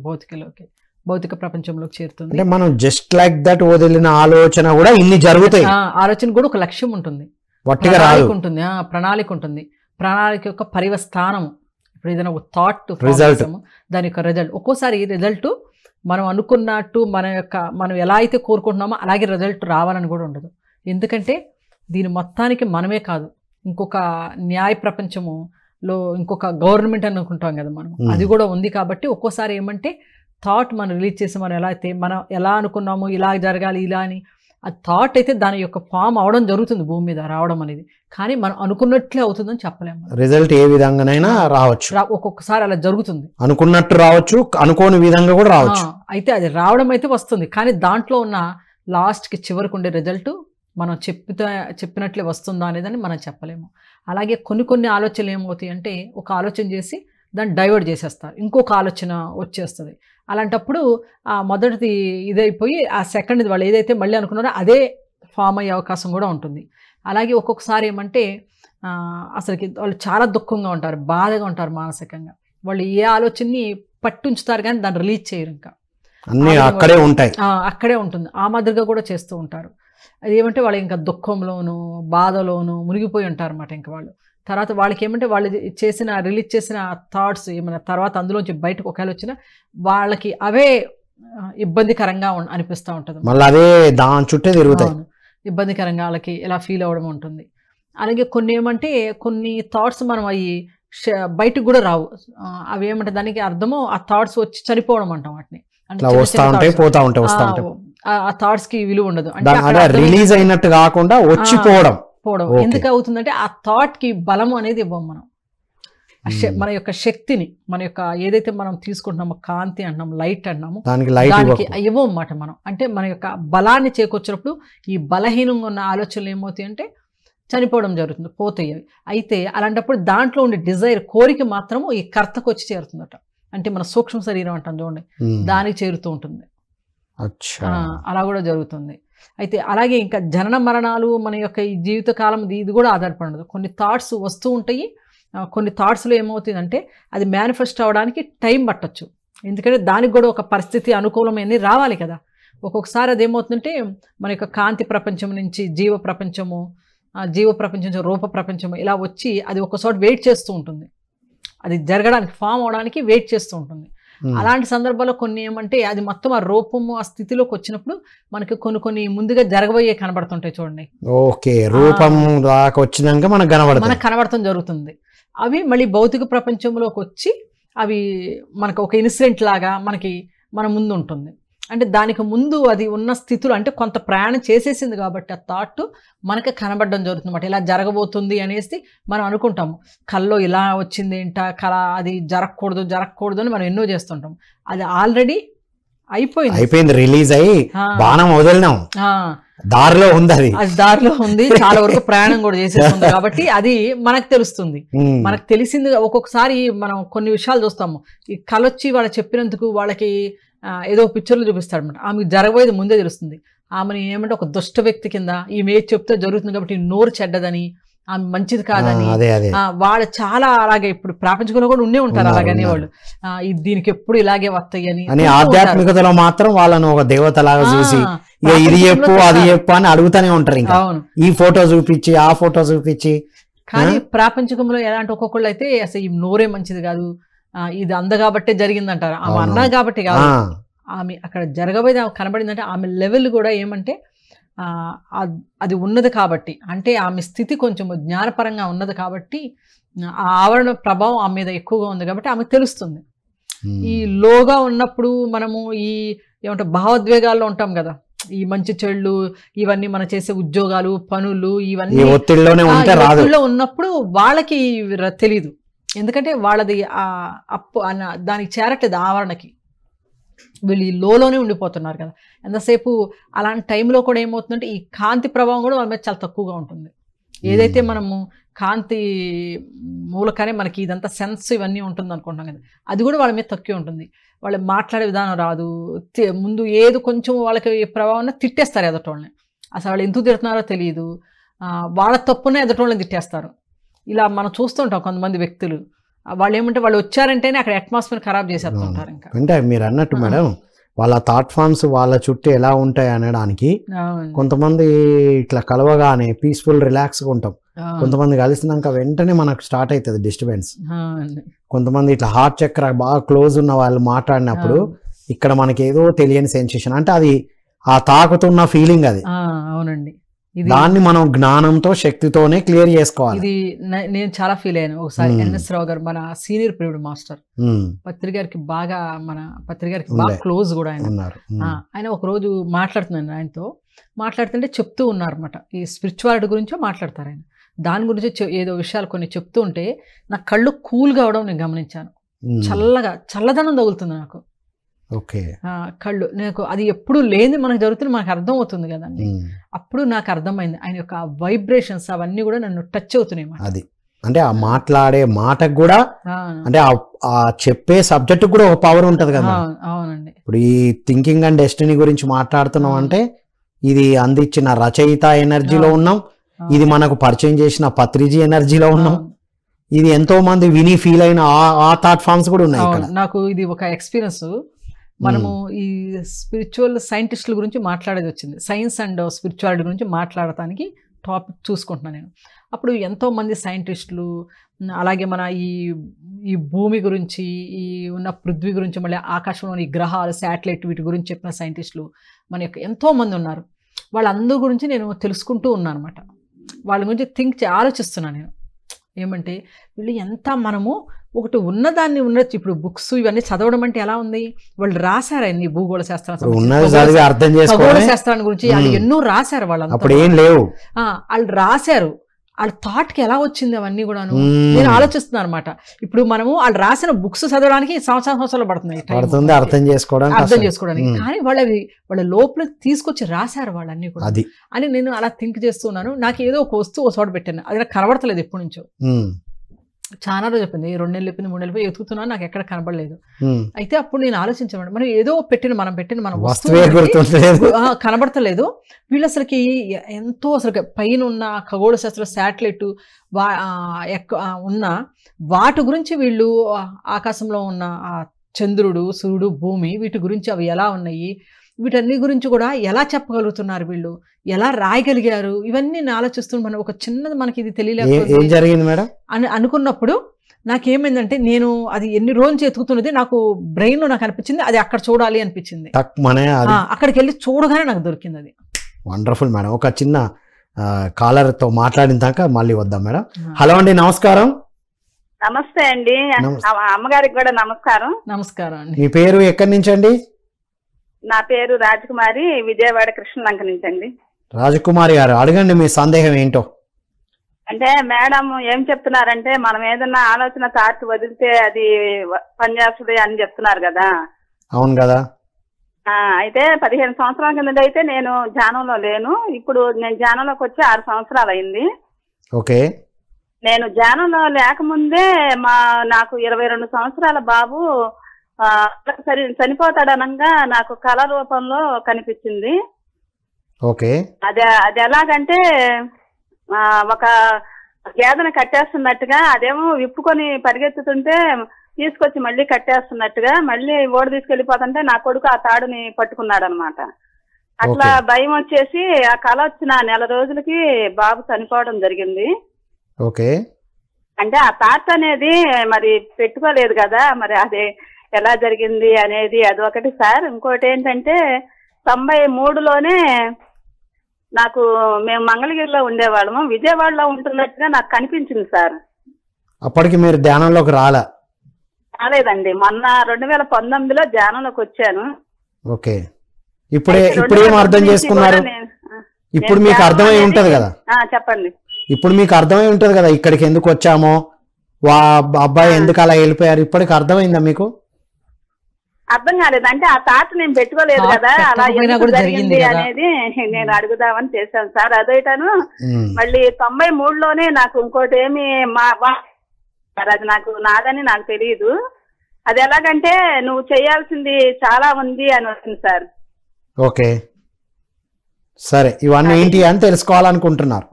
భౌతిక ప్రపంచంలోకి చేరుతుంది. అంటే మనం జస్ట్ లైక్ దట్ వదిలిన ఆలోచన కూడా ఇన్ని జరుగుతాయి. ఆలోచన కూడా ఒక లక్ష్యం ఉంటుంది, ప్రణాళిక ఉంటుంది, ప్రణాళిక యొక్క పర్యవస్థానము. ఇప్పుడు ఏదైనా ఒక థాట్ దాని యొక్క రిజల్ట్, ఒక్కోసారి రిజల్ట్ మనం అనుకున్నట్టు మనం ఎలా అయితే కోరుకుంటున్నామో అలాగే రిజల్ట్ రావాలని కూడా ఉండదు. ఎందుకంటే దీని మొత్తానికి మనమే కాదు, ఇంకొక న్యాయ ప్రపంచములో ఇంకొక గవర్నమెంట్ అనుకుంటాం కదా మనం, అది కూడా ఉంది. కాబట్టి ఒక్కోసారి ఏమంటే థాట్ మనం రిలీజ్ చేసి మనం ఎలా అనుకున్నామో ఇలా జరగాలి ఇలా అని, ఆ థాట్ అయితే దాని యొక్క ఫామ్ అవడం జరుగుతుంది, భూమి మీద రావడం అనేది. కానీ మనం అనుకున్నట్లే అవుతుందని చెప్పలేము, రిజల్ట్ ఏ విధంగానైనా రావచ్చు. ఒక్కొక్కసారి అలా జరుగుతుంది, అనుకున్నట్టు రావచ్చు, అనుకోని విధంగా కూడా రావచ్చు. అయితే అది రావడం అయితే వస్తుంది, కానీ దాంట్లో ఉన్న లాస్ట్కి చివరికి ఉండే రిజల్ట్ మనం చెప్పినట్లే వస్తుందా అనేదని మనం చెప్పలేము. అలాగే కొన్ని ఆలోచనలు ఏమవుతాయి అంటే ఒక ఆలోచన చేసి దాన్ని డైవర్ట్ చేసేస్తారు, ఇంకొక ఆలోచన వచ్చేస్తుంది. అలాంటప్పుడు ఆ మొదటిది ఇదైపోయి ఆ సెకండ్ది వాళ్ళు ఏదైతే మళ్ళీ అనుకున్నారో అదే ఫామ్ అయ్యే అవకాశం కూడా ఉంటుంది. అలాగే ఒక్కొక్కసారి ఏమంటే అసలుకి వాళ్ళు చాలా దుఃఖంగా ఉంటారు, బాధగా ఉంటారు మానసికంగా. వాళ్ళు ఏ ఆలోచనని పట్టుంచుతారు కానీ దాన్ని రిలీజ్ చేయరు, ఇంకా అక్కడే ఉంటాయి, అక్కడే ఉంటుంది. ఆ మాదిరిగా కూడా చేస్తూ ఉంటారు. అది ఏమంటే వాళ్ళు ఇంకా దుఃఖంలోను బాధలోను మునిగిపోయి ఉంటారు అన్నమాట. ఇంకా వాళ్ళు తర్వాత వాళ్ళకి ఏమంటే వాళ్ళు రిలీజ్ చేసిన థాట్స్ ఏమైనా తర్వాత అందులోంచి బయటకు ఒకవేళ వచ్చినా వాళ్ళకి అవే ఇబ్బందికరంగా అనిపిస్తూ ఉంటుంది, మళ్ళీ అదే దాని చుట్టే తిరుగుతాయి, ఇబ్బందికరంగా వాళ్ళకి ఎలా ఫీల్ అవ్వడం ఉంటుంది. అలాగే కొన్ని థాట్స్ మనం అవి బయటకు కూడా రావు, అవి ఏమంటే దానికి అర్థము ఆ థాట్స్ వచ్చి చనిపోవడం అంటాం వాటిని. ఆ థాట్స్ కి విలువ ఉండదు, రిలీజ్ అయినట్టు కాకుండా వచ్చిపోవడం. ఎందుకు అవుతుందంటే ఆ థాట్ కి బలము అనేది ఇవ్వం మనం, మన యొక్క శక్తిని, మన యొక్క ఏదైతే మనం తీసుకుంటున్నామో కాంతి అంటున్నాం, లైట్ అంటున్నాము, దానికి ఇవ్వం అన్నమాట మనం. అంటే మన యొక్క బలాన్ని చేకూర్చినప్పుడు ఈ బలహీనంగా ఉన్న ఆలోచనలు ఏమవుతాయి అంటే చనిపోవడం జరుగుతుంది, పోతాయి. అయితే అలాంటప్పుడు దాంట్లో ఉండే డిజైర్, కోరిక మాత్రము ఈ కర్తకు వచ్చి చేరుతుందట. అంటే మన సూక్ష్మ శరీరం అంటాం చూడండి, దానికి చేరుతూ ఉంటుంది, అలా కూడా జరుగుతుంది. అయితే అలాగే ఇంకా జనన మరణాలు మన యొక్క ఈ జీవితకాలం ఇది కూడా ఆధారపడదు. కొన్ని థాట్స్ వస్తూ ఉంటాయి, కొన్ని థాట్స్లో ఏమవుతుందంటే అది మేనిఫెస్ట్ అవ్వడానికి టైం పట్టచ్చు. ఎందుకంటే దానికి కూడా ఒక పరిస్థితి అనుకూలమైనది రావాలి కదా. ఒక్కొక్కసారి అది ఏమవుతుందంటే మన యొక్క కాంతి ప్రపంచం నుంచి జీవ ప్రపంచం నుంచి రూప ప్రపంచము ఇలా వచ్చి అది ఒక చోట వెయిట్ చేస్తూ ఉంటుంది, అది జరగడానికి ఫామ్ అవడానికి వెయిట్ చేస్తూ ఉంటుంది. అలాంటి సందర్భాల్లో కొన్ని ఏమంటే అది మొత్తం ఆ రూపము ఆ స్థితిలోకి వచ్చినప్పుడు మనకి కొన్ని ముందుగా జరగబోయే కనబడుతుంటాయి చూడండి. ఓకే, రూపం వచ్చినాక మనకు కనబడటం జరుగుతుంది. అవి మళ్ళీ భౌతిక ప్రపంచంలోకి వచ్చి అవి మనకు ఒక ఇన్సిడెంట్ లాగా మన ముందు ఉంటుంది. అంటే దానికి ముందు అది ఉన్న స్థితిలో అంటే కొంత ప్రయాణం చేసేసింది కాబట్టి ఆ థాట్ మనకి కనబడడం జరుగుతుంది అన్నమాట. ఇలా జరగబోతుంది అనేసి మనం అనుకుంటాము, కల్లో ఇలా వచ్చింది కళ, అది జరగకూడదు అని మనం ఎన్నో చేస్తుంటాం. అది ఆల్రెడీ అయిపోయింది, రిలీజ్ అయ్యి బాణం వదిలినాం, దారిలో ఉంది, అది దారిలో ఉంది, చాలా వరకు ప్రయాణం కూడా చేసేస్తుంది కాబట్టి అది మనకు తెలుస్తుంది. మనకు తెలిసింది. ఒక్కొక్కసారి మనం కొన్ని విషయాలు చూస్తాము, ఈ కలొచ్చి వాళ్ళు చెప్పినందుకు వాళ్ళకి ఏదో పిక్చర్లు చూపిస్తాడు అనమాట. ఆమెకు జరగబోయేది ముందే తెలుస్తుంది. ఆమెని ఏమంటే ఒక దుష్ట వ్యక్తి కింద, ఈమె ఏది చెప్తే జరుగుతుంది కాబట్టి నోరు చెడ్డదని, ఆమె మంచిది కాదని, వాళ్ళు చాలా అలాగే ఇప్పుడు ప్రాపంచికంలో కూడా ఉండే ఉంటారు అలాగనే వాళ్ళు, దీనికి ఎప్పుడు ఇలాగే వస్తాయి అని ఆధ్యాత్మికతలో మాత్రం వాళ్ళను ఒక దేవత లాగా చూసి ఇది చెప్పు అది చెప్పు అని అడుగుతానే ఉంటారు. ఇంకా ఈ ఫోటో చూపించి ఆ ఫోటో చూపించి. కానీ ప్రాపంచికంలో ఎలాంటి ఒక్కొక్కళ్ళు అయితే అసలు ఈ నోరే మంచిది కాదు, ఇది అందగాబట్టే జరిగిందంటారు. ఆమె అన్నా కాబట్టి కాదు, ఆమె అక్కడ జరగబోయేది ఆమె కనబడిందంటే ఆమె లెవెల్ కూడా ఏమంటే అది ఉన్నది కాబట్టి, అంటే ఆమె స్థితి కొంచెం జ్ఞానపరంగా ఉన్నది కాబట్టి ఆ ఆవరణ ప్రభావం ఆమె మీద ఎక్కువగా ఉంది కాబట్టి ఆమెకు తెలుస్తుంది. ఈ లోగా ఉన్నప్పుడు మనము ఈ ఏమంటే భావోద్వేగాల్లో ఉంటాం కదా, ఈ మంచి చెడులు ఇవన్నీ మనం చేసే ఉద్యోగాలు పనులు ఇవన్నీ ఒత్తిడిలో ఉన్నప్పుడు వాళ్ళకి తెలీదు. ఎందుకంటే వాళ్ళది అప్పు దానికి చేరట్లేదు ఆవరణకి, వీళ్ళు ఈ లోలోనే ఉండిపోతున్నారు కదా ఎంతసేపు. అలాంటి టైంలో కూడా ఏమవుతుందంటే ఈ కాంతి ప్రభావం కూడా వాళ్ళ మీద చాలా తక్కువగా ఉంటుంది. ఏదైతే మనము కాంతి మూలకనే మనకి ఇదంతా సెన్స్ ఇవన్నీ ఉంటుంది అనుకుంటాం కదా, అది కూడా వాళ్ళ మీద తక్కువ ఉంటుంది. వాళ్ళు మాట్లాడే విధానం రాదు, ముందు ఏదో కొంచెం వాళ్ళకి ప్రభావం తిట్టేస్తారు ఎదటోళ్ళని, అసలు వాళ్ళు ఎందుకు తిడుతున్నారో తెలియదు, వాళ్ళ తప్పునే ఎదటోళ్ళని తిట్టేస్తారు. ఇలా మనం చూస్తుంటాం కొంతమంది వ్యక్తులు, వాళ్ళు ఏమంటే వాళ్ళు వచ్చారంటేనే అక్కడ అట్మాస్ఫియర్ ఖరాబ్ చేసేస్తుంటారు. ఇంకా అంటే మీరు అన్నట్టు మేడం, వాళ్ళ థాట్ ఫార్మ్స్ వాళ్ళ చుట్టూ ఎలా ఉంటాయి అనడానికి కొంతమంది ఇట్లా కలవగానే పీస్ఫుల్ రిలాక్స్గా ఉంటాం, కొంతమంది కలిసినాక వెంటనే మనకు స్టార్ట్ అవుతుంది డిస్టర్బెన్స్. కొంతమంది ఇట్లా హార్ట్ చక్ర బాగా క్లోజ్ ఉన్న వాళ్ళు మాట్లాడినప్పుడు ఇక్కడ మనకి ఏదో తెలియని సెన్సేషన్, అంటే అది ఆ తాకుతున్న ఫీలింగ్ అది. అవునండి, దాన్ని మనం జ్ఞానంతో శక్తితోనే క్లియర్ చేసుకోవాలి. ఇది నేను చాలా ఫీల్ అయ్యాను. ఒకసారి ఎన్ఎస్ రావు గారు మన సీనియర్ ప్రియుడు మాస్టర్, పత్రిగారికి బాగా బాగా క్లోజ్ కూడా ఆయన ఒక రోజు మాట్లాడుతున్నాను, ఆయనతో మాట్లాడుతుంటే చెప్తూ ఉన్నారన్నమాట, ఈ స్పిరిచువాలిటీ గురించో మాట్లాడతారు ఆయన. దాని గురించి ఏదో విషయాలు కొన్ని చెప్తూ ఉంటే నా కళ్ళు కూల్గా అవడం నేను గమనించాను. చల్లదనం తగులుతుంది నాకు కళ్ళు. నాకు అది ఎప్పుడు లేని మనకు జరుగుతుంది, మనకు అర్థం అవుతుంది కదండి. అప్పుడు నాకు అర్థమైంది ఆయన యొక్క వైబ్రేషన్స్ అవన్నీ కూడా నన్ను టచ్ అవుతున్నాయి. అది అంటే ఆ మాట్లాడే మాటకు కూడా, అంటే ఆ చెప్పే సబ్జెక్ట్ కూడా ఒక పవర్ ఉంటది కదా. అవునండి, ఇప్పుడు ఈ థింకింగ్ అండ్ డెస్టినీ గురించి మాట్లాడుతున్నాం అంటే ఇది అందించిన రచయిత ఎనర్జీలో ఉన్నాం, ఇది మనకు పరిచయం చేసిన పత్రిజీ ఎనర్జీలో ఉన్నాం, ఇది ఎంతో మంది విని ఫీల్ అయిన ఆ థాట్ ఫార్మ్స్ కూడా ఉన్నాయి ఇక్కడ. నాకు ఇది ఒక ఎక్స్పీరియన్స్. మనము ఈ స్పిరిచువల్ సైంటిస్టుల గురించి మాట్లాడేది వచ్చింది, సైన్స్ అండ్ స్పిరిచువాలిటీ గురించి మాట్లాడటానికి టాపిక్ చూసుకుంటున్నాను నేను. అప్పుడు ఎంతోమంది సైంటిస్టులు, అలాగే మన ఈ భూమి గురించి, ఈ ఉన్న పృథ్వీ గురించి, మళ్ళీ ఆకాశంలోని గ్రహాలు శాటిలైట్ వీటి గురించి చెప్పిన సైంటిస్టులు మన యొక్క ఎంతోమంది ఉన్నారు. వాళ్ళందరి గురించి నేను తెలుసుకుంటూ ఉన్నాను అనమాట. వాళ్ళ గురించి ఆలోచిస్తున్నాను నేను. ఏమంటే వీళ్ళు ఎంత మనము ఒకటి ఉన్నదాన్ని ఉన్నట్టు, ఇప్పుడు బుక్స్ ఇవన్నీ చదవడం అంటే ఎలా ఉంది, వాళ్ళు రాశారు అన్ని భూగోళ శాస్త్రాన్ని శాస్త్రాన్ని గురించి వాళ్ళు ఎన్నో రాశారు. వాళ్ళు రాశారు, వాళ్ళ థాట్కి ఎలా వచ్చింది అవన్నీ కూడాను నేను ఆలోచిస్తున్నాను అనమాట. ఇప్పుడు మనము వాళ్ళు రాసిన బుక్స్ చదవడానికి సంవత్సరాలు పడుతున్నాయి అర్థం చేసుకోవడానికి, కానీ వాళ్ళ లోపల తీసుకొచ్చి రాశారు వాళ్ళన్నీ కూడా అని నేను అలా థింక్ చేస్తున్నాను. నాకు ఏదో ఒక వస్తువు ఒక చోట పెట్టాను, అది నాకు కనబడతలేదు ఎప్పటి నుంచో. చాలా రోజు చెప్పింది, 2 నెలలు చెప్పింది, 3 నెలలు ఎతుకుతున్నాను, నాకు ఎక్కడ కనబడలేదు. అయితే అప్పుడు నేను ఆలోచించాను, మనం ఏదో మనం పెట్టిన మన వస్తువు కనబడతలేదు. వీళ్ళు అసలుకి ఎంతో అసలు పైన ఉన్న ఖగోళ శాస్త్ర శాటిలైట్ ఉన్న వాటి గురించి వీళ్ళు ఆకాశంలో ఉన్న ఆ చంద్రుడు, సూర్యుడు, భూమి వీటి గురించి అవి ఎలా ఉన్నాయి, వీటన్ని గురించి కూడా ఎలా చెప్పగలుగుతున్నారు, వీళ్ళు ఎలా రాయగలిగారు, ఇవన్నీ నేను ఆలోచిస్తూ మనం ఒక చిన్నది మనకి ఇది తెలియలేదు అని అనుకున్నప్పుడు నాకేమైందంటే, నేను అది ఎన్ని రోజులు ఎతుకుతున్నది నాకు బ్రెయిన్లో నాకు అనిపించింది, అది అక్కడ చూడాలి అనిపించింది. అక్కడికి వెళ్ళి చూడగానే నాకు దొరికింది అది. Wonderful madam. ఒక చిన్న కాలర్తో మాట్లాడిన దాకా మళ్ళీ వద్దాం మేడం. హలో అండి, నమస్కారం. నమస్తే అండి, అమ్మగారికి కూడా నమస్కారం. నమస్కారం అండి. మీ పేరు ఎక్కడి నుంచి అండి? నా పేరు రాజకుమారి, విజయవాడ కృష్ణలంక నుంచి అండి. రాజకుమారి గారు, అడగండి మీ సందేహం ఏంటో. అంటే మేడం ఏం చెప్తున్నారంటే, మనం ఏదన్నా ఆలోచన థాట్ వదిలితే అది పనిచేస్తుంది అని చెప్తున్నారు కదా. అవును కదా. అయితే 15 సంవత్సరాల కిందట అయితే నేను ధ్యానంలో లేను. ఇప్పుడు నేను ధ్యానంలోకి వచ్చి 6 సంవత్సరాలు అయింది. ఓకే. నేను ధ్యానంలో లేకముందే నాకు 22 సంవత్సరాల బాబు చనిపోతాడనంగా నాకు కళ రూపంలో కనిపించింది. ఓకే. అది ఎలాగంటే ఒక గేదెను కట్టేస్తున్నట్టుగా, అదేమో విప్పుకొని పరిగెత్తుతుంటే తీసుకొచ్చి మళ్ళీ కట్టేస్తున్నట్టుగా, మళ్ళీ ఓడి తీసుకెళ్లిపోతుంటే నా కొడుకు ఆ తాడుని పట్టుకున్నాడు అనమాట. అట్లా భయం వచ్చేసి ఆ కళ వచ్చిన నెల రోజులకి బాబు చనిపోవడం జరిగింది. ఓకే. అంటే ఆ తాట్ అనేది మరి పెట్టుకోలేదు కదా, మరి అది ఎలా జరిగింది అనేది అదొకటి సార్. ఇంకోటి ఏంటంటే 93లోనే నాకు మేము మంగళగిరిలో ఉండేవాళ్ళము, విజయవాడలో ఉంటున్నట్టుగా నాకు కనిపించింది సార్. అప్పటికి మీరు ధ్యానంలోకి రాలేదండి. మొన్న 2019లో ధ్యానంలోకి వచ్చాను. ఓకే. ఇప్పుడేం అర్థం చేసుకున్నారు? ఇప్పుడు మీకు అర్థమై ఉంటది కదా. చెప్పండి. ఇప్పుడు మీకు అర్థమై ఉంటది కదా ఇక్కడికి ఎందుకు వచ్చామో, అబ్బాయి ఎందుకు అలా వెళ్ళిపోయారు, ఇప్పటికి అర్థమైందా మీకు? అర్థం కాలేదు. అంటే ఆ తాత నేను పెట్టుకోలేదు కదా, అలా జరిగింది అనేది నేను అడుగుదామని చేశాను సార్. అదైతాను మళ్ళీ 93లోనే నాకు ఇంకోటి ఏమి అది నాకు నాదని నాకు తెలియదు. అది ఎలాగంటే నువ్వు చేయాల్సింది చాలా ఉంది అని వచ్చింది సార్. ఓకే, సరే. ఇవన్నీ ఏంటి అని తెలుసుకోవాలనుకుంటున్నారు.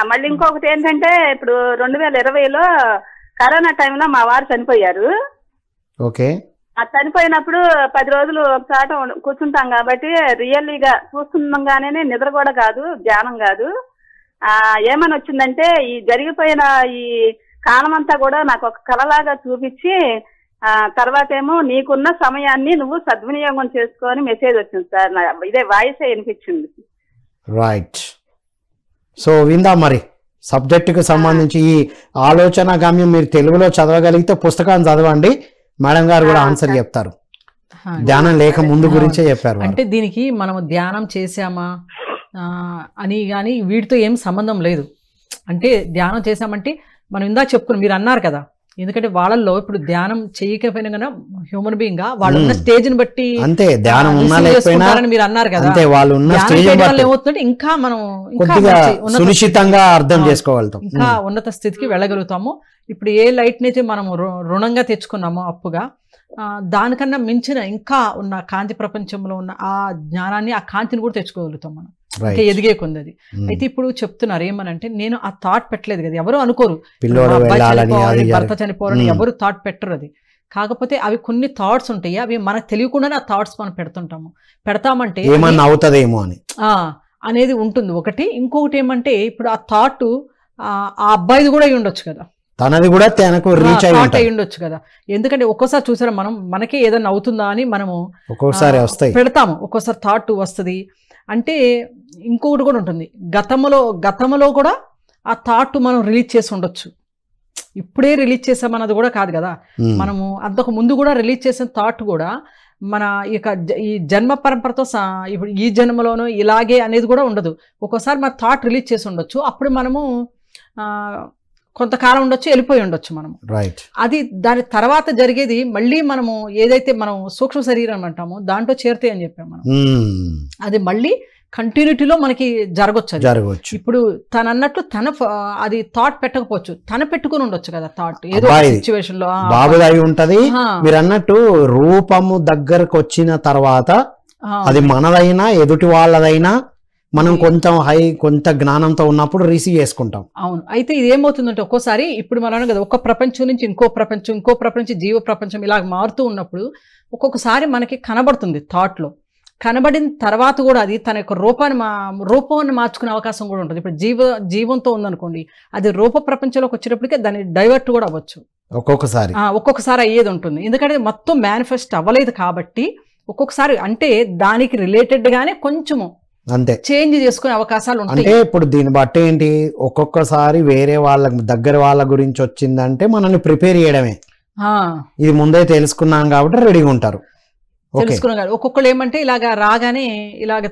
మళ్ళీ ఇంకొకటి ఏంటంటే ఇప్పుడు 2020లో కరోనా టైంలో మా వారు చనిపోయారు. ఓకే. చనిపోయినప్పుడు 10 రోజులు ఒకసారి కూర్చుంటాం కాబట్టి రియల్లీగా చూస్తున్నాగానే నిద్ర కూడా కాదు, ధ్యానం కాదు. ఏమని వచ్చిందంటే ఈ జరిగిపోయిన ఈ కాలం అంతా కూడా నాకు ఒక కళలాగా చూపించి తర్వాత ఏమో నీకున్న సమయాన్ని నువ్వు సద్వినియోగం చేసుకొని మెసేజ్ వచ్చింది సార్. ఇదే వాయిసే వినిపించింది. రైట్. సో విందాం మరి సబ్జెక్టుకు సంబంధించి ఈ ఆలోచన గమ్యం మీరు తెలుగులో చదవగలిగితే పుస్తకాన్ని చదవండి, మేడం గారు కూడా ఆన్సర్ చెప్తారు. ధ్యానం లేక ముందు గురించే చెప్పారు. అంటే దీనికి మనం ధ్యానం చేసామా అని కానీ వీటితో ఏం సంబంధం లేదు. అంటే ధ్యానం చేసామంటే మనం ఇందాక చెప్పుకున్నాం, మీరు అన్నారు కదా, ఎందుకంటే వాళ్ళల్లో ఇప్పుడు ధ్యానం చేయకపోయినా కన్నా హ్యూమన్ బీయింగ్ గా వాళ్ళు ఉన్న స్టేజ్ ని బట్టి అంతే ధ్యానం ఉన్నా లేకపోయినా మీరు అన్నారు కదా, అంతే వాళ్ళు ఉన్న స్టేజ్ ని బట్టి ఏమవుతుందంటే ఇంకా మనం సునిశ్చితంగా అర్థం చేసుకోగలుగుతాం, ఇంకా ఉన్నత స్థితికి వెళ్ళగలుగుతాము. ఇప్పుడు ఏ లైట్ ని అయితే మనం రుణంగా తెచ్చుకున్నామో అప్పుగా, దానికన్నా మించిన ఇంకా ఉన్న కాంతి ప్రపంచంలో ఉన్న ఆ జ్ఞానాన్ని, ఆ కాంతిని కూడా తెచ్చుకోగలుగుతాం మనం ఇంకా ఎదిగే కొంది. అది అయితే ఇప్పుడు చెప్తున్నారు ఏమనంటే, నేను ఆ థాట్ పెట్టలేదు కదా, ఎవరు అనుకోరు భర్త చనిపోవాలని ఎవరు థాట్ పెట్టరు. అది కాకపోతే అవి కొన్ని థాట్స్ ఉంటాయి, అవి మనకు తెలియకుండానే ఆ థాట్స్ మనం పెడతామంటే ఏమన్నా అవుతుందేమో అని అనేది ఉంటుంది ఒకటి. ఇంకొకటి ఏమంటే ఇప్పుడు ఆ థాట్ ఆ అబ్బాయిది కూడా అయి ఉండొచ్చు కదా, తనది కూడా తనకు రీచ్ అయి ఉండొచ్చు కదా. ఎందుకంటే ఒక్కోసారి చూసారా మనకే ఏదైనా అవుతుందా అని మనము ఒక్కోసారి పెడతాము, ఒక్కోసారి థాట్ వస్తుంది. అంటే ఇంకొకటి కూడా ఉంటుంది, గతంలో కూడా ఆ థాట్ మనం రిలీజ్ చేసి ఉండొచ్చు. ఇప్పుడే రిలీజ్ చేసామన్నది కూడా కాదు కదా, మనము అంతకు ముందు కూడా రిలీజ్ చేసిన థాట్ కూడా మన ఈ జన్మ పరంపరతో ఇప్పుడు ఈ జన్మలోనూ ఇలాగే అనేది కూడా ఉండదు. ఒక్కోసారి మన థాట్ రిలీజ్ చేసి ఉండొచ్చు, అప్పుడు మనము కొంతకాలం ఉండొచ్చు, వెళ్ళిపోయి ఉండొచ్చు మనము. అది దాని తర్వాత జరిగేది మళ్ళీ మనము ఏదైతే మనం సూక్ష్మ శరీరం అంటామో దాంట్లో చేరుతాయి అని చెప్పాము మనం. అది మళ్ళీ కంటిన్యూటీలో మనకి జరగవచ్చు. ఇప్పుడు తను అన్నట్టు అది థాట్ పెట్టకపోవచ్చు, తను పెట్టుకుని ఉండొచ్చు కదా థాట్ ఏదో సిచ్యువేషన్ లో. బాబుది ఉంటది. మీరు అన్నట్టు రూపము దగ్గరకు వచ్చిన తర్వాత అది మనదైనా ఎదుటి వాళ్ళదైనా మనం కొంత జ్ఞానంతో ఉన్నప్పుడు రిసీవ్ చేసుకుంటాం. అవును. అయితే ఇది ఏమవుతుందంటే ఒక్కోసారి ఇప్పుడు మనం కదా ఒక ప్రపంచం నుంచి ఇంకో ప్రపంచం జీవ ప్రపంచం ఇలా మారుతూ ఉన్నప్పుడు ఒక్కొక్కసారి మనకి కనబడుతుంది థాట్లో. కనబడిన తర్వాత కూడా అది తన యొక్క రూపాన్ని మార్చుకునే అవకాశం కూడా ఉంటుంది. ఇప్పుడు జీవంతో ఉందనుకోండి, అది రూప ప్రపంచంలోకి వచ్చేటప్పటికే దాన్ని డైవర్ట్ కూడా అవ్వచ్చు ఒక్కొక్కసారి అయ్యేది ఉంటుంది. ఎందుకంటే మొత్తం మేనిఫెస్ట్ అవ్వలేదు కాబట్టి ఒక్కొక్కసారి అంటే దానికి రిలేటెడ్ గానే కొంచెము అంతే చేంజ్ చేసుకునే అవకాశాలు ఉంటాయి. అంటే ఇప్పుడు దీన్ని బట్టి ఏంటి, ఒక్కొక్కసారి వేరే వాళ్ళ దగ్గర వాళ్ళ గురించి వచ్చిందంటే మనల్ని ప్రిపేర్ చేయడమే. ఇది ముందే తెలుసుకున్నాం కాబట్టి రెడీగా ఉంటారు. తెలుసుకున్నాం. ఒక్కొక్కరు ఏమంటే ఇలాగ రాగానే ఇలాగ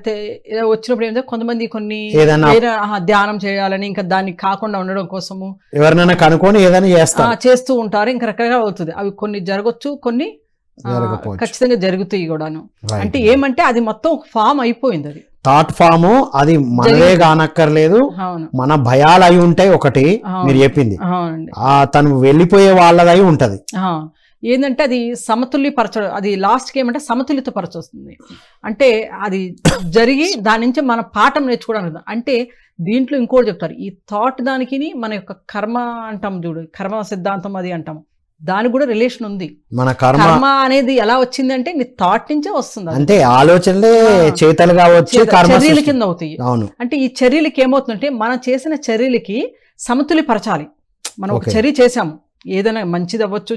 వచ్చినప్పుడు ఏంటంటే కొంతమంది కొన్ని ధ్యానం చేయాలని ఇంకా దాన్ని కాకుండా ఉండడం కోసము ఎవరినైనా కనుక్కొని ఏదైనా చేస్తూ ఉంటారు. ఇంకా రకరకాల అవుతుంది. అవి కొన్ని జరగచ్చు, కొన్ని జరగకపోవచ్చు. ఖచ్చితంగా జరుగుతాయి కూడాను. Right. అంటే ఏమంటే అది మొత్తం ఫామ్ అయిపోయింది, అది థాట్ ఫామ్, అది మనదే కానక్కర్లేదు, అవును మన భయాలు అయి ఉంటాయి ఒకటి, అవును. మీరు చెప్పింది అవునండి. తను వెళ్ళిపోయే వాళ్ళదై ఉంటది. ఏంటంటే అది సమతుల్యపరచడం, అది లాస్ట్కి ఏమంటే సమతుల్యతపరచొస్తుంది. అంటే అది జరిగి దాని నుంచి మన పాఠం నేర్చుకోవడానికి. అంటే దీంట్లో ఇంకోటి చెప్తారు, ఈ థాట్ దానికి మన యొక్క కర్మ అంటాం చూడు, కర్మ సిద్ధాంతం అది అంటాం, దానికి కూడా రిలేషన్ ఉంది. మన కర్మ కర్మ అనేది ఎలా వచ్చింది అంటే నీ థాట్ నుంచే వస్తుంది. అంటే ఆలోచనలే చేతలుగా వచ్చి చర్యల కింద అవుతాయి. అవును. అంటే ఈ చర్యలకి ఏమవుతుందంటే మనం చేసిన చర్యలకి సమతుల్యపరచాలి. మనం ఒక Okay. చర్య చేసాము, ఏదైనా మంచిది అవ్వచ్చు,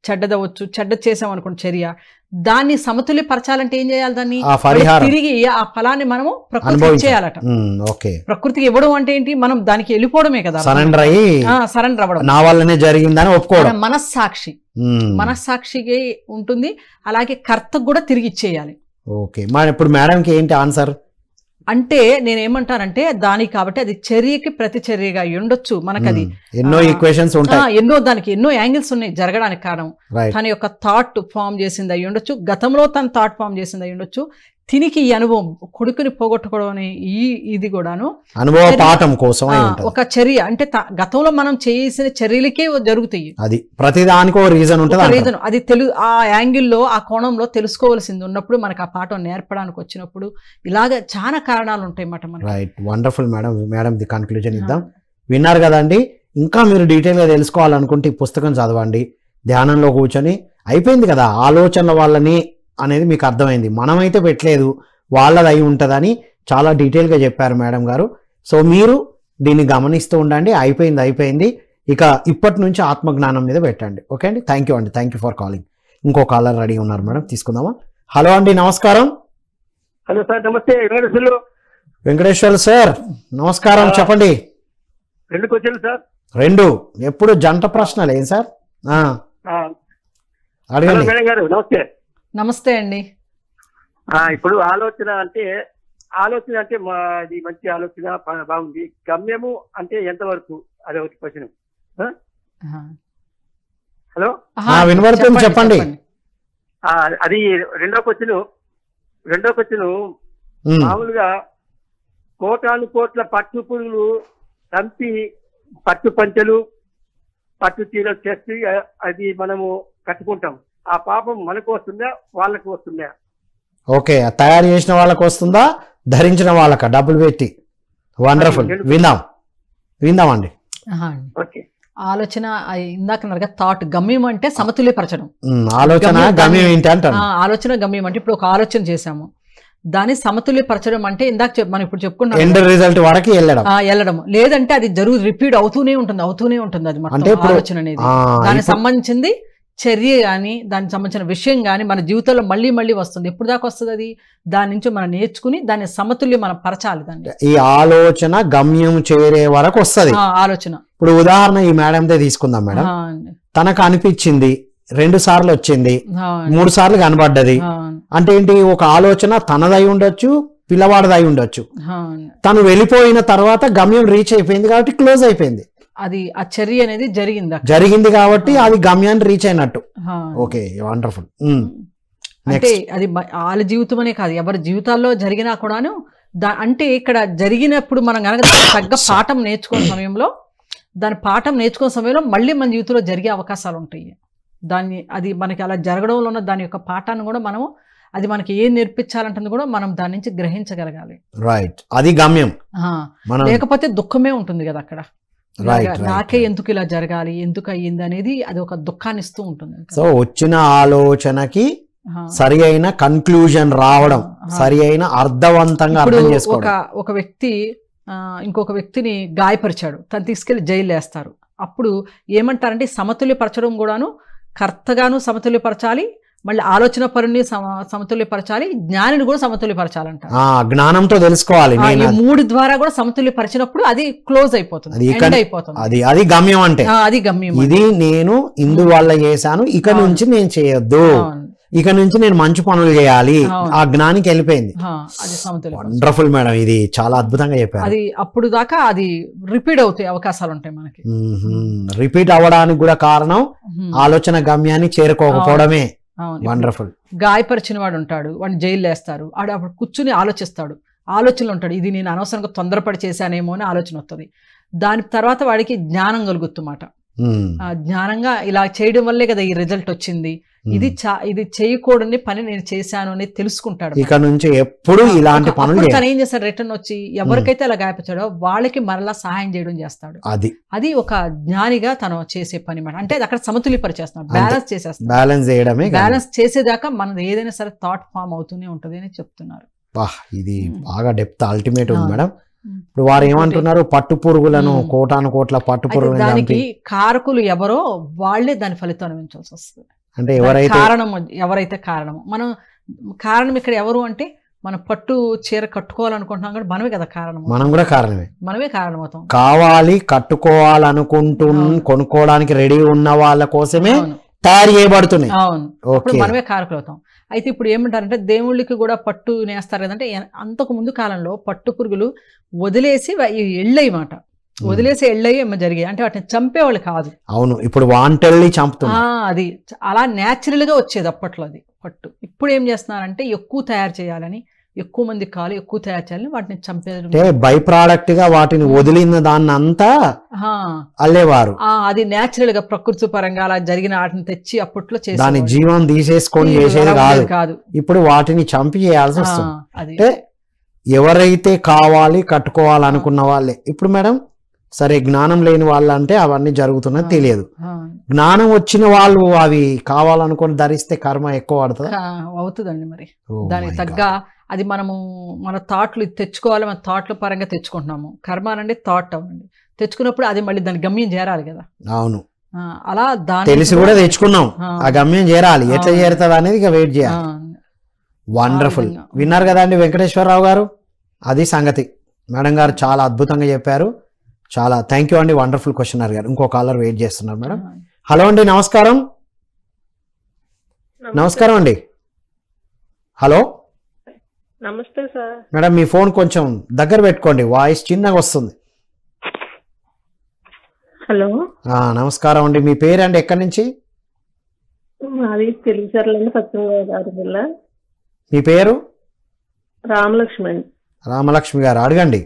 చెడ్డదవ్వచ్చు, చెడ్డ చేసాం అనుకోండి చర్య, దాన్ని సమతుల్యపరచాలంటే ఏం చేయాలి, దాన్ని ఆ పరిహారం. తిరిగి ఆ ఫలాన్ని మనము ప్రకృతికి అనుభవించాలి. ఇచ్చేయాలట. ఓకే. ప్రకృతికి ఇవ్వడం అంటే ఏంటి, మనం దానికి వెళ్ళిపోవడమే కదా, సరెండర్ అయ్యి సరెండర్ అవ్వడం, నా వల్లనే జరిగిందని ఒప్పుకోవడం. మన మనస్సాక్షి మనస్సాక్షిగా ఉంటుంది. అలాగే కర్తకు కూడా తిరిగి ఇచ్చేయాలి. ఓకే. మరి ఇప్పుడు మేడంకి ఏంటి ఆన్సర్ అంటే నేనేమంటానంటే దానికి, కాబట్టి అది చర్యకి ప్రతి చర్యగా ఉండొచ్చు మనకు. అది ఎన్నో ఈక్వేషన్స్ ఉంటాయి, దానికి ఎన్నో యాంగిల్స్ ఉన్నాయి జరగడానికి కారణం. రైట్. తన యొక్క థాట్ ఫామ్ చేసింది అయి ఉండొచ్చు, గతంలో తన థాట్ ఫామ్ చేసింది అయి ఉండొచ్చు, తినికి ఈ అనుభవం కొడుకుని పోగొట్టుకోవడం అనే ఇది కూడాను అనుభవ పాఠం కోసం ఒక చర్య. అంటే గతంలో మనం చేసిన చర్యలకే జరుగుతాయి. అది ప్రతిదానికి ఒక రీజన్ ఉంటుంది. రీజన్ అది ఆ యాంగిల్లో, ఆ కోణంలో తెలుసుకోవాల్సింది ఉన్నప్పుడు, మనకు ఆ పాఠం నేర్పడానికి వచ్చినప్పుడు ఇలాగ చాలా కారణాలు ఉంటాయి అన్నమాట మనకి. Right. Wonderful madam. Madam the conclusion ఇద్దాం. విన్నారు కదండి. ఇంకా మీరు డీటెయిల్గా తెలుసుకోవాలనుకుంటే ఈ పుస్తకం చదవండి, ధ్యానంలో కూర్చొని. అయిపోయింది కదా ఆలోచనల వాళ్ళని అనేది మీకు అర్థమైంది. మనమైతే పెట్టలేదు, వాళ్ళది అయి ఉంటుందని చాలా డీటెయిల్గా చెప్పారు మేడం గారు. సో మీరు దీన్ని గమనిస్తూ ఉండండి. అయిపోయింది. ఇక ఇప్పటి నుంచి ఆత్మజ్ఞానం మీద పెట్టండి. ఓకే అండి. Thank you for calling. ఇంకో కాలర్ రెడీ ఉన్నారు మేడం, తీసుకుందామా? హలో అండి, నమస్కారం. హలో సార్, నమస్తే. వెంకటేశ్వర్ సార్, నమస్కారం. చెప్పండి. 2 క్వశ్చన్లు సార్. 2 ఎప్పుడు జంట ప్రశ్నలు ఏం సార్? అడగండి. మేడం గారు నమస్తే. నమస్తే అండి. ఇప్పుడు ఆలోచన అంటే మాది మంచి ఆలోచన, బాగుంది. గమ్యము అంటే ఎంతవరకు, అదే ఒకటి క్వశ్చన్. హలో, వినబడుతుంది, చెప్పండి. అది రెండో క్వశ్చన్ మామూలుగా కోటాను కోట్ల పట్టు పురుగులు చంపి పట్టు పంచెలు, పట్టు చీరలు చేసి అది మనము కట్టుకుంటాం. ఆ పాపం మనకు వస్తుందా, వాళ్ళకు వస్తుందా? ఓకే. తయారు చేసిన వాళ్ళకు వస్తుందా, ధరించిన వాళ్ళక డబ్బులు పెట్టి? వండర్ఫుల్. విందామండి. ఓకే. ఆలోచన ఇందాక థాట్, గమ్యం అంటే సమతుల్యపరచడం. ఆలోచన గమ్యం ఏంటి అంటారు. ఆలోచన గమ్యం అంటే ఇప్పుడు ఒక ఆలోచన చేశాము, దాన్ని సమతుల్యపరచడం అంటే ఇందాక మనం ఇప్పుడు చెప్పుకున్నాం ఎండ్ రిజల్ట్ వరకు వెళ్ళడం. లేదంటే అది రిపీట్ అవుతూనే ఉంటుంది. అది అంటే ఆలోచన అనేది దానికి సంబంధించింది చర్య కానీ, దానికి సంబంధించిన విషయం కానీ మన జీవితంలో మళ్ళీ మళ్ళీ వస్తుంది. ఎప్పుడు దాకా వస్తుంది అది? దాని నుంచి మనం నేర్చుకుని దాన్ని సమతుల్యం మనం పరచాలి. దాన్ని ఈ ఆలోచన గమ్యం చేరే వరకు వస్తుంది ఆలోచన. ఇప్పుడు ఉదాహరణ ఈ మేడందే తీసుకుందాం మేడం. తనకు అనిపించింది 2 సార్లు వచ్చింది, 3 సార్లు కనబడ్డది. అంటే ఏంటి, ఒక ఆలోచన తనదై ఉండొచ్చు, పిల్లవాడిదై ఉండొచ్చు. తను వెళ్ళిపోయిన తర్వాత గమ్యం రీచ్ అయిపోయింది కాబట్టి క్లోజ్ అయిపోయింది. అది ఆ చర్య అనేది జరిగింది కాబట్టి అది గమ్యాన్ని రీచ్ అయినట్టు. Okay, wonderful. అంటే అది వాళ్ళ జీవితం అనే కాదు, ఎవరి జీవితాల్లో జరిగినా కూడాను. అంటే ఇక్కడ జరిగినప్పుడు మనం కనుక తగ్గ పాఠం నేర్చుకునే సమయంలో, మళ్ళీ మన జీవితంలో జరిగే అవకాశాలు ఉంటాయి. అది మనకి అలా జరగడంలో ఉన్న దాని యొక్క పాఠాన్ని కూడా మనము, అది మనకి ఏం నేర్పించాలంటుంది కూడా మనం దాని నుంచి గ్రహించగలగాలి. రైట్. అది గమ్యం. లేకపోతే దుఃఖమే ఉంటుంది కదా అక్కడ. నాకే ఎందుకు ఇలా జరగాలి, ఎందుకు అయ్యింది అనేది అది ఒక దుఃఖాన్ని ఇస్తూ ఉంటుంది. సో వచ్చిన ఆలోచనకి సరి అయిన కన్క్లూజన్ రావడం, సరి అయిన అర్థవంతంగా అర్థం చేసుకోవడం. ఒక వ్యక్తి ఇంకొక వ్యక్తిని గాయపరిచాడు, తను తీసుకెళ్లి జైలు వేస్తారు. అప్పుడు ఏమంటారంటే సమతుల్యపరచడం కూడాను, కర్తగాను సమతుల్యపరచాలి, మళ్ళీ ఆలోచన పరుని సమతుల్యపరచాలి, జ్ఞానిని కూడా సమతుల్యపరచాలంట. జ్ఞానంతో తెలుసుకోవాలి. ఈ 3 ద్వారా కూడా సమతుల్యపరిచినప్పుడు అది క్లోజ్ అయిపోతుంది, అది గమ్యం. అంటే అది గమ్యం. ఇది నేను ఇందువల్ల చేశాను, ఇక నుంచి నేను చేయొద్దు, ఇక నుంచి నేను మంచి పనులు చేయాలి, ఆ జ్ఞానికి వెళ్ళిపోయింది. వండర్ఫుల్ మేడం, ఇది చాలా అద్భుతంగా చెప్పారు. అది అప్పుడు దాకా అది రిపీట్ అవుతాయి అవకాశాలు ఉంటాయి మనకి. రిపీట్ అవ్వడానికి కూడా కారణం ఆలోచన గమ్యాన్ని చేరుకోకపోవడమే. అవును. వండర్ఫుల్. గాయపరిచిన వాడు ఉంటాడు, వాడిని జైలు వేస్తారు, ఆడు అప్పుడు కూర్చుని ఆలోచిస్తాడు, ఆలోచనలు ఉంటాడు, ఇది నేను అనవసరంగా తొందరపడి చేశానేమో అని ఆలోచన వస్తుంది. దాని తర్వాత వాడికి జ్ఞానం కలుగుతుందన్నమాట. జ్ఞానంగా ఇలా చేయడం వల్లే కదా ఈ రిజల్ట్ వచ్చింది, ఇది చేయకూడని పని నేను చేశాను అని తెలుసుకుంటాడు. ఇక నుంచి ఎప్పుడు ఇలాంటి పనులు తను ఏం చేస్తాడు, రిటర్న్ వచ్చి ఎవరికైతే అలా గాయపరిచాడో వాళ్ళకి మరలా సహాయం చేయడం చేస్తాడు. అది ఒక జ్ఞానిగా తను చేసే పని మాట. అంటే అక్కడ సమతుల్యపరిచేస్తున్నాడు, బ్యాలెన్స్ చేసేస్తాడు. బ్యాలెన్స్ చేసేదాకా మనది ఏదైనా సరే థాట్ ఫామ్ అవుతూనే ఉంటది అని చెప్తున్నారు. ఇది బాగా డెప్త్ అల్టిమేట్ ఉంది మేడం. ఇప్పుడు వారు ఏమంటున్నారు, పట్టు పురుగులను కోటాను కోట్ల పట్టు పురుగులను దానికి కారకులు ఎవరో వాళ్ళే దాని ఫలితం అనుభవించాల్సి వస్తుంది. అంటే ఎవరైతే కారణము, మనం కారణం ఇక్కడ ఎవరు అంటే మనం పట్టు చీర కట్టుకోవాలనుకుంటున్నాం కూడా మనమే కదా కారణం. మనం కూడా కారణమే, మనమే కారణం అవుతాం. కావాలి కొనుక్కోవడానికి రెడీ ఉన్న వాళ్ళ కోసమే తయారు చేయబడుతున్నాయి. అవును, అప్పుడు మనమే కారకులు అవుతాం. అయితే ఇప్పుడు ఏమంటారంటే దేవుళ్ళకి కూడా పట్టు నేస్తారు కదంటే, అంతకు ముందు కాలంలో పట్టు పురుగులు వదిలేసి ఎళ్ళయి మాట, వదిలేసి ఎళ్ళయి ఏమో జరిగాయి, అంటే వాటిని చంపేవాళ్ళు కాదు. అవును, ఇప్పుడు వాంటెల్లి చంపుతున్నారు. అది అలా న్యాచురల్ గా వచ్చేది అప్పట్లో అది పట్టు. ఇప్పుడు ఏం చేస్తున్నారంటే ఎక్కువ తయారు చేయాలని, ఎక్కువ మంది కాలు ఎక్కువ తయారు చేయాలని వాటిని చంపే బై ప్రోడక్ట్ గా వాటిని వదిలిన దాన్ని అంతా అల్లేవారు. అది న్యాచురల్ గా ప్రకృతి పరంగా అలా జరిగిన వాటిని తెచ్చి అప్పట్లో చేసి దాని జీవం తీసేసుకొని చేసేది కాదు. ఇప్పుడు వాటిని చంపి చేయాల్సి వస్తుంది. అంటే ఎవరైతే కావాలి కట్టుకోవాలనుకున్న వాళ్ళే. ఇప్పుడు మేడం సరే, జ్ఞానం లేని వాళ్ళు అంటే అవన్నీ జరుగుతున్నది తెలియదు. జ్ఞానం వచ్చిన వాళ్ళు అవి కావాలనుకుని ధరిస్తే కర్మ ఎక్కువ అవుతుందండి. మరి దానికి తగ్గ అది మన థాట్లు తెచ్చుకోవాలి, మన థాట్ల పరంగా తెచ్చుకుంటున్నాము. కర్మ అనండి థాట్ అవ్వండి, తెచ్చుకున్నప్పుడు అది మళ్ళీ దాని గమ్యం చేరాలి కదా. అవును, అలా దాని తెలిసి కూడా తెచ్చుకున్నాం, ఆ గమ్యం చేరాలి. ఎట్లా చేరుతుంది అనేది ఇక వెయిట్ చేయాలి. వండర్ఫుల్. విన్నారు కదండి వెంకటేశ్వరరావు గారు, అది సంగతి. మేడం గారు చాలా అద్భుతంగా చెప్పారు. చాలా థ్యాంక్ యూ అండి. వండర్ఫుల్ క్వశ్చన్ అడిగారు. ఇంకో కాలర్ వెయిట్ చేస్తున్నారు మేడం. హలో అండి, నమస్కారం. నమస్కారం అండి. హలో, నమస్తే సార్. మేడం మీ ఫోన్ కొంచెం దగ్గర పెట్టుకోండి, వాయిస్ చిన్నగా వస్తుంది. హలో, నమస్కారం అండి. మీ పేరు అండి, ఎక్కడి నుంచి? మాది తెలుగుచర్లండి, పశ్చిమ గోదావరి జిల్లా. మీ పేరు? రామలక్ష్మి. రామలక్ష్మి గారు అడగండి.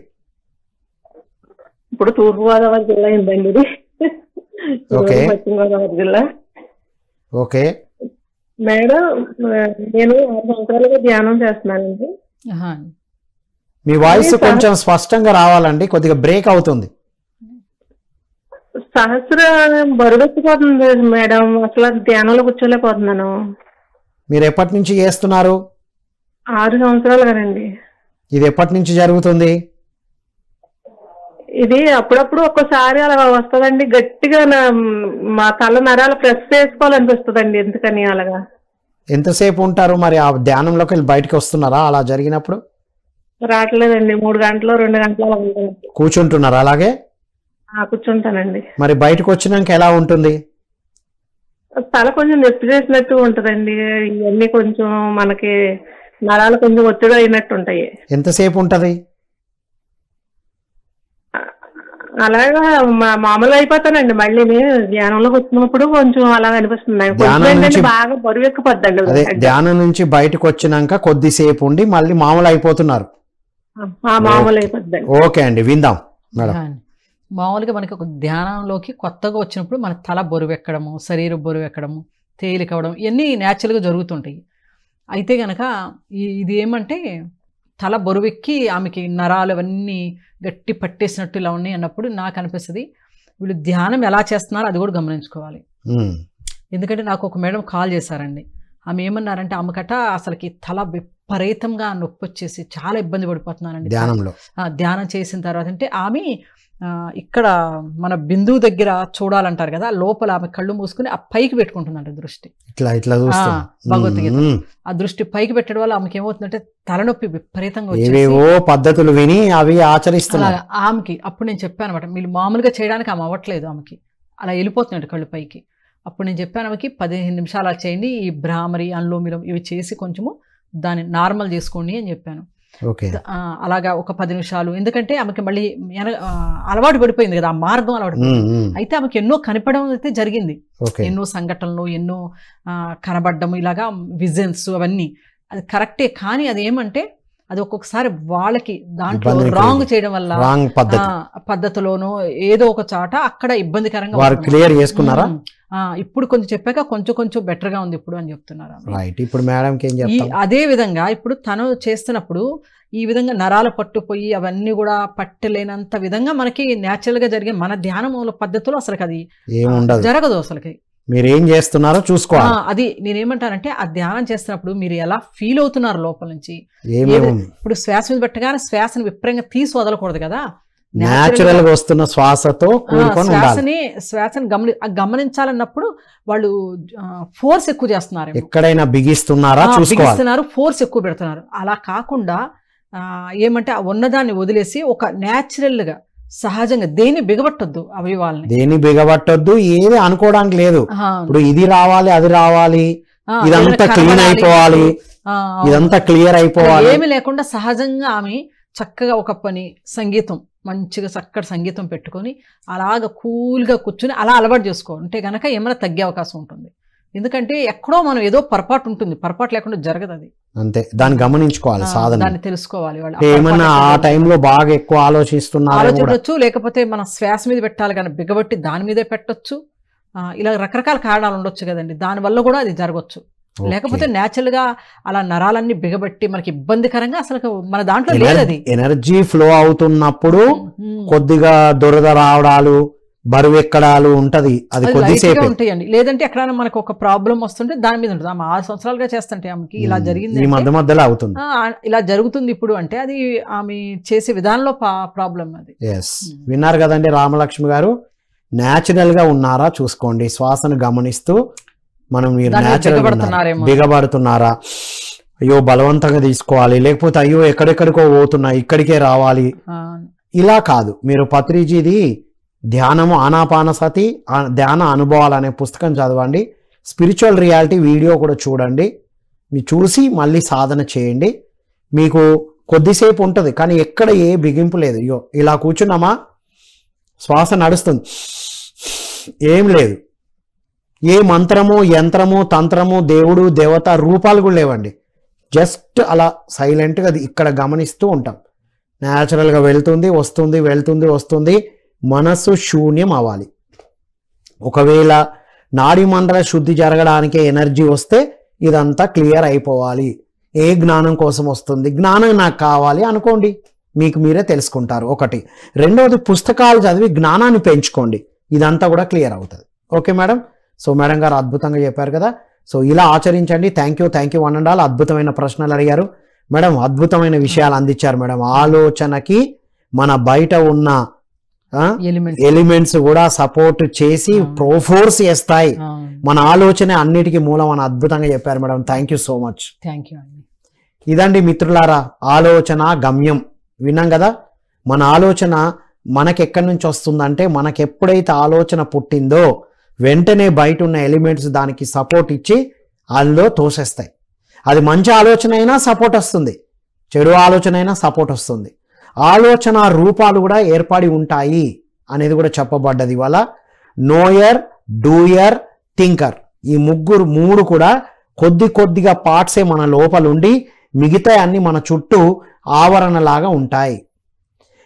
ఇప్పుడు తూర్పు గోదావరి జిల్లా ఏంటండి ఇది? పశ్చిమ గోదావరి జిల్లా. ఓకే మేడం, నేను 6 సంవత్సరాలుగా ధ్యానం చేస్తున్నానండి. మీ వాయిస్ కొంచెం స్పష్టంగా రావాలండి, కొద్దిగా బ్రేక్ అవుతుంది. సహస్రం బరువెత్తిపోతుంది మేడం, అసలు ధ్యానంలో కూర్చోలేకపోతున్నాను. మీరు ఎప్పటి నుంచి చేస్తున్నారు? 6 సంవత్సరాలుగానండి. ఇది ఎప్పటి నుంచి జరుగుతుంది? ఇది అప్పుడప్పుడు ఒక్కసారి అలా వస్తుందండి, గట్టిగా మా తల నరాలు ప్రెస్ చేసుకోవాలనిపిస్తుందండి. ఎందుకని అలాగా? ఎంతసేపు ఉంటారు మరి ఆ ధ్యానంలోకి వెళ్ళి బయటకు వస్తున్నారా అలా జరిగినప్పుడు? రావట్లేదండి, 3 గంటలు 2 గంటలు అలా ఉంటుంది. కూర్చుంటున్నారా అలాగే? కూర్చుంటానండి. మరి బయటకు వచ్చినాక ఎలా ఉంటుంది? తల కొంచెం నొప్పి చేసినట్టు ఉంటదండి. ఇవన్నీ కొంచెం మనకి నరాలు కొంచెం ఒత్తిడి అయినట్టు ఉంటాయి. ఎంతసేపు ఉంటది? అలాగా మామూలుగా అయిపోతానండి. మళ్ళీ ధ్యానంలోకి వచ్చినప్పుడు కొంచెం అలా అనిపిస్తుంది. బాగా బరువు ఎక్కిపోద్దండి. ధ్యానం నుంచి బయటకు వచ్చినాక కొద్దిసేపు ఉండి మళ్ళీ మామూలు అయిపోతున్నారు. మామూలు అయిపోద్దండి. ఓకే అండి, విందాం మేడం. మామూలుగా మనకి ఒక ధ్యానంలోకి కొత్తగా వచ్చినప్పుడు మన తల బరువు ఎక్కడము, శరీరం బరువు ఎక్కడము, తేలికవడం, ఇవన్నీ న్యాచురల్గా జరుగుతుంటాయి. అయితే కనుక ఇది ఏమంటే తల బరువెక్కి ఆమెకి నరాలు అవన్నీ గట్టి పట్టేసినట్టు ఇలా ఉన్నాయి అన్నప్పుడు నాకు అనిపిస్తుంది వీళ్ళు ధ్యానం ఎలా చేస్తున్నారో అది కూడా గమనించుకోవాలి. ఎందుకంటే నాకు ఒక మేడం కాల్ చేశారండి. ఆమె ఏమన్నారంటే ఆమెకట అసలుకి తల విపరీతంగా నొప్పి వచ్చేసి చాలా ఇబ్బంది పడిపోతున్నానండి ధ్యానం చేసిన తర్వాత. అంటే ఆమె ఇక్కడ మన బిందువు దగ్గర చూడాలంటారు కదా, లోపల ఆమె కళ్ళు మూసుకుని ఆ పైకి పెట్టుకుంటుందంట దృష్టి. భగవద్గీత ఆ దృష్టి పైకి పెట్టడం వల్ల ఆమెకి ఏమవుతుందంటే తలనొప్పి విపరీతంగా పద్ధతులు విని అవి ఆచరిస్తున్నారు ఆమెకి. అప్పుడు నేను చెప్పాను అనమాట, మీరు మామూలుగా చేయడానికి ఆమె అవ్వట్లేదు, ఆమెకి అలా వెళ్ళిపోతున్నాడు కళ్ళు పైకి. అప్పుడు నేను చెప్పాను ఆమెకి 15 నిమిషాలు అలా చేయండి, ఈ భ్రామరి అనులోమిలం ఇవి చేసి కొంచెము దాన్ని నార్మల్ చేసుకోండి అని చెప్పాను. ఓకే. అలాగా ఒక 10 నిమిషాలు, ఎందుకంటే ఆమెకి మళ్ళీ అలవాటు పడిపోయింది కదా, ఆ మార్గం అలవాటు పడిపోయింది. అయితే ఆమెకి ఎన్నో కనపడడం అయితే జరిగింది, ఎన్నో సంఘటనలు, ఎన్నో కనబడడం, ఇలాగా విజన్స్ అవన్నీ, అది కరెక్టే. కానీ అది ఏమంటే అది ఒక్కొక్కసారి వాళ్ళకి దాంట్లో రాంగ్ చేయడం వల్ల పద్ధతిలోనో ఏదో ఒక చాట అక్కడ ఇబ్బందికరంగా క్లియర్ చేసుకున్నారా. ఇప్పుడు కొంచెం చెప్పాక కొంచెం బెటర్ గా ఉంది ఇప్పుడు అని చెప్తున్నారు. ఇప్పుడు మేడం అదే విధంగా ఇప్పుడు తను చేస్తున్నప్పుడు ఈ విధంగా నరాల పట్టుపోయి అవన్నీ కూడా పట్టలేనంత విధంగా మనకి న్యాచురల్ గా జరిగే మన ధ్యానం పద్ధతిలో అసలు అది జరగదు. అసలుకి మీరేం చేస్తున్నారో చూసుకోవాలి. అది నేనేమంటానంటే ఆ ధ్యానం చేస్తున్నప్పుడు మీరు ఎలా ఫీల్ అవుతున్నారు లోపల నుంచి. ఇప్పుడు శ్వాస మీద పెట్టగానే శ్వాసను విపరీతంగా తీసి వదలకూడదు కదా, నేచురల్ గా వస్తున్న శ్వాసతో శ్వాసను గమనించాలన్నప్పుడు వాళ్ళు ఫోర్స్ ఎక్కువ చేస్తున్నారు, ఎక్కడైనా బిగిస్తున్నారు, ఫోర్స్ ఎక్కువ పెడుతున్నారు. అలా కాకుండా ఏమంటే ఉన్నదాన్ని వదిలేసి ఒక న్యాచురల్ గా సహజంగా దేన్ని బిగబట్టొద్దు, అవయవాలని దేన్ని బిగబట్టొద్దు, ఏది అనుకోవడానికి లేదు. ఇప్పుడు ఇది రావాలి, అది రావాలి, ఇదంతా క్లీన్ అయిపోవాలి, ఇదంతా క్లియర్ అయిపోవాలి, ఏమి లేకుండా సహజంగా ఆమె చక్కగా ఒక పని సంగీతం మంచిగా చక్కటి సంగీతం పెట్టుకొని అలాగ కూల్గా కూర్చుని అలా అలవాటు చేసుకోవాలంటే గనక ఏమైనా తగ్గే అవకాశం ఉంటుంది. ఎందుకంటే ఎక్కడో మనం ఏదో పొరపాటు ఉంటుంది, పొరపాటు లేకుండా జరగదు అది. అంతే, దాన్ని గమనించుకోవాలి, సాధన దాన్ని తెలుసుకోవాలి. వాళ్ళు ఏమన్నా ఆ టైంలో బాగా ఎక్కువ ఆలోచించవచ్చు, లేకపోతే మన శ్వాస మీద పెట్టాలి కానీ బిగబట్టి దాని మీదే పెట్టొచ్చు. ఇలా రకరకాల కారణాలు ఉండొచ్చు కదండి, దానివల్ల కూడా అది జరగచ్చు. లేకపోతే న్యాచురల్ గా అలా నరాలన్నీ బిగబట్టి మనకి ఇబ్బందికరంగా అసలు మన దాంట్లో లేదు. అది ఎనర్జీ ఫ్లో అవుతున్నప్పుడు కొద్దిగా దురద రావడాలు, బరువు ఎక్కడాలు ఉంటది, అది కొద్దిసేపు ఉంటాయండి. లేదంటే ఎక్కడైనా మనకు ఒక ప్రాబ్లం వస్తుంటే దాని మీద ఉంటుంది. ఆమె 6 సంవత్సరాలుగా చేస్తుంటే ఆమెకి ఇలా జరిగింది, మధ్యలో అవుతుంది, ఇలా జరుగుతుంది ఇప్పుడు అంటే అది ఆమె చేసే విధానంలో ప్రాబ్లం అది. విన్నారు కదండి రామలక్ష్మి గారు, న్యాచురల్ గా ఉన్నారా చూసుకోండి, శ్వాసను గమనిస్తూ మనం మీరు బిగబడుతున్నారా, అయ్యో బలవంతంగా తీసుకోవాలి, లేకపోతే అయ్యో ఎక్కడెక్కడికో పోతున్నా ఇక్కడికే రావాలి, ఇలా కాదు. మీరు పత్రిజీది ధ్యానము ఆనాపానసతి ధ్యాన అనుభవాలు అనే పుస్తకం చదవండి, స్పిరిచువల్ రియాలిటీ వీడియో కూడా చూడండి, మీరు చూసి మళ్ళీ సాధన చేయండి. మీకు కొద్దిసేపు ఉంటుంది కానీ ఎక్కడ ఏ బిగింపు లేదు. అయ్యో ఇలా కూర్చున్నామా శ్వాస నడుస్తుంది, ఏం లేదు, ఏ మంత్రము యంత్రము తంత్రము దేవుడు దేవత రూపాలు కూడా లేవండి, జస్ట్ అలా సైలెంట్గా ఇక్కడ గమనిస్తూ ఉంటాం. న్యాచురల్గా వెళ్తుంది వస్తుంది, వెళ్తుంది వస్తుంది, మనస్సు శూన్యం అవ్వాలి. ఒకవేళ నాడీ మండల శుద్ధి జరగడానికి ఎనర్జీ వస్తే ఇదంతా క్లియర్ అయిపోవాలి. ఏ జ్ఞానం కోసం వస్తుంది, జ్ఞానం నాకు కావాలి అనుకోండి, మీకు మీరే తెలుసుకుంటారు. ఒకటి. రెండవది, పుస్తకాలు చదివి జ్ఞానాన్ని పెంచుకోండి, ఇదంతా కూడా క్లియర్ అవుతుంది. Okay madam. సో మేడం గారు అద్భుతంగా చెప్పారు కదా, సో ఇలా ఆచరించండి. Thank you 1 and all. అద్భుతమైన ప్రశ్నలు అడిగారు మేడం, అద్భుతమైన విషయాలు అందించారు మేడం. ఆలోచనకి మన బయట ఉన్న ఎలిమెంట్స్ కూడా సపోర్ట్ చేసి ప్రోఫోర్స్ చేస్తాయి, మన ఆలోచన అన్నిటికీ మూలం అని అద్భుతంగా చెప్పారు madam. Thank you so much. ఇదండి మిత్రులారా, ఆలోచన గమ్యం. విన్నాం కదా, మన ఆలోచన మనకెక్కడి నుంచి వస్తుందంటే మనకెప్పుడైతే ఆలోచన పుట్టిందో వెంటనే బయట ఉన్న ఎలిమెంట్స్ దానికి సపోర్ట్ ఇచ్చి అందులో తోసేస్తాయి. అది మంచి ఆలోచన అయినా సపోర్ట్ వస్తుంది, చెడు ఆలోచన అయినా సపోర్ట్ వస్తుంది. ఆలోచన రూపాలు కూడా ఏర్పడి ఉంటాయి అనేది కూడా చెప్పబడ్డది ఇవాళ. నోయర్, డూయర్, థింకర్, ఈ మూడు కూడా కొద్దిగా పార్ట్సే మన లోపల ఉండి మిగతా అన్ని మన చుట్టూ ఆవరణలాగా ఉంటాయి.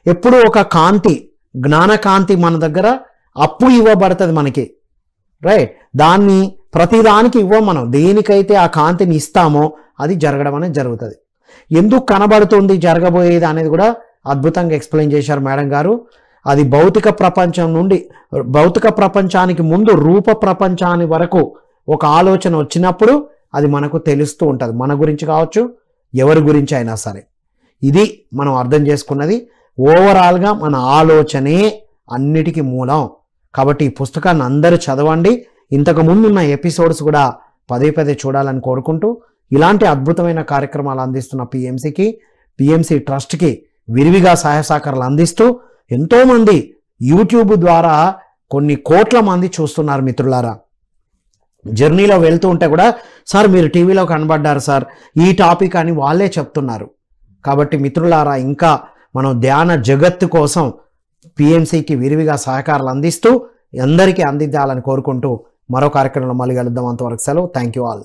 ఎప్పుడు ఒక కాంతి, జ్ఞానకాంతి మన దగ్గర అప్పుడు ఇవ్వబడుతుంది మనకి, రైట్. దాన్ని ప్రతిదానికి ఇవ్వం మనం, దేనికైతే ఆ కాంతిని ఇస్తామో అది జరగడం అనేది జరుగుతుంది. ఎందుకు కనబడుతుంది జరగబోయేది అనేది కూడా అద్భుతంగా ఎక్స్ప్లెయిన్ చేశారు మేడం గారు. అది భౌతిక ప్రపంచం నుండి భౌతిక ప్రపంచానికి ముందు రూప ప్రపంచాని వరకు ఒక ఆలోచన వచ్చినప్పుడు అది మనకు తెలుస్తూ ఉంటుంది, మన గురించి కావచ్చు ఎవరి గురించి అయినా సరే. ఇది మనం అర్థం చేసుకున్నది. ఓవరాల్గా మన ఆలోచనే అన్నిటికీ మూలం. కాబట్టి ఈ పుస్తకాన్ని అందరూ చదవండి. ఇంతకు ముందున్న ఎపిసోడ్స్ కూడా పదే చూడాలని కోరుకుంటూ, ఇలాంటి అద్భుతమైన కార్యక్రమాలు అందిస్తున్న పిఎంసి ట్రస్ట్కి విరివిగా సహాయ సహకారాలు అందిస్తూ ఎంతోమంది యూట్యూబ్ ద్వారా కొన్ని కోట్ల మంది చూస్తున్నారు మిత్రులారా. జర్నీలో వెళ్తూ ఉంటే కూడా, సార్ మీరు టీవీలో కనబడ్డారు సార్, ఈ టాపిక్ అని వాళ్ళే చెప్తున్నారు. కాబట్టి మిత్రులారా, ఇంకా మనం ధ్యాన జగత్తు కోసం పిఎంసికి విరివిగా సహకారాలు అందిస్తూ అందరికీ అందించాలని కోరుకుంటూ మరో కార్యక్రమంలో మళ్ళీ కలుద్దాం. అంతవరకు సెలవు. Thank you all.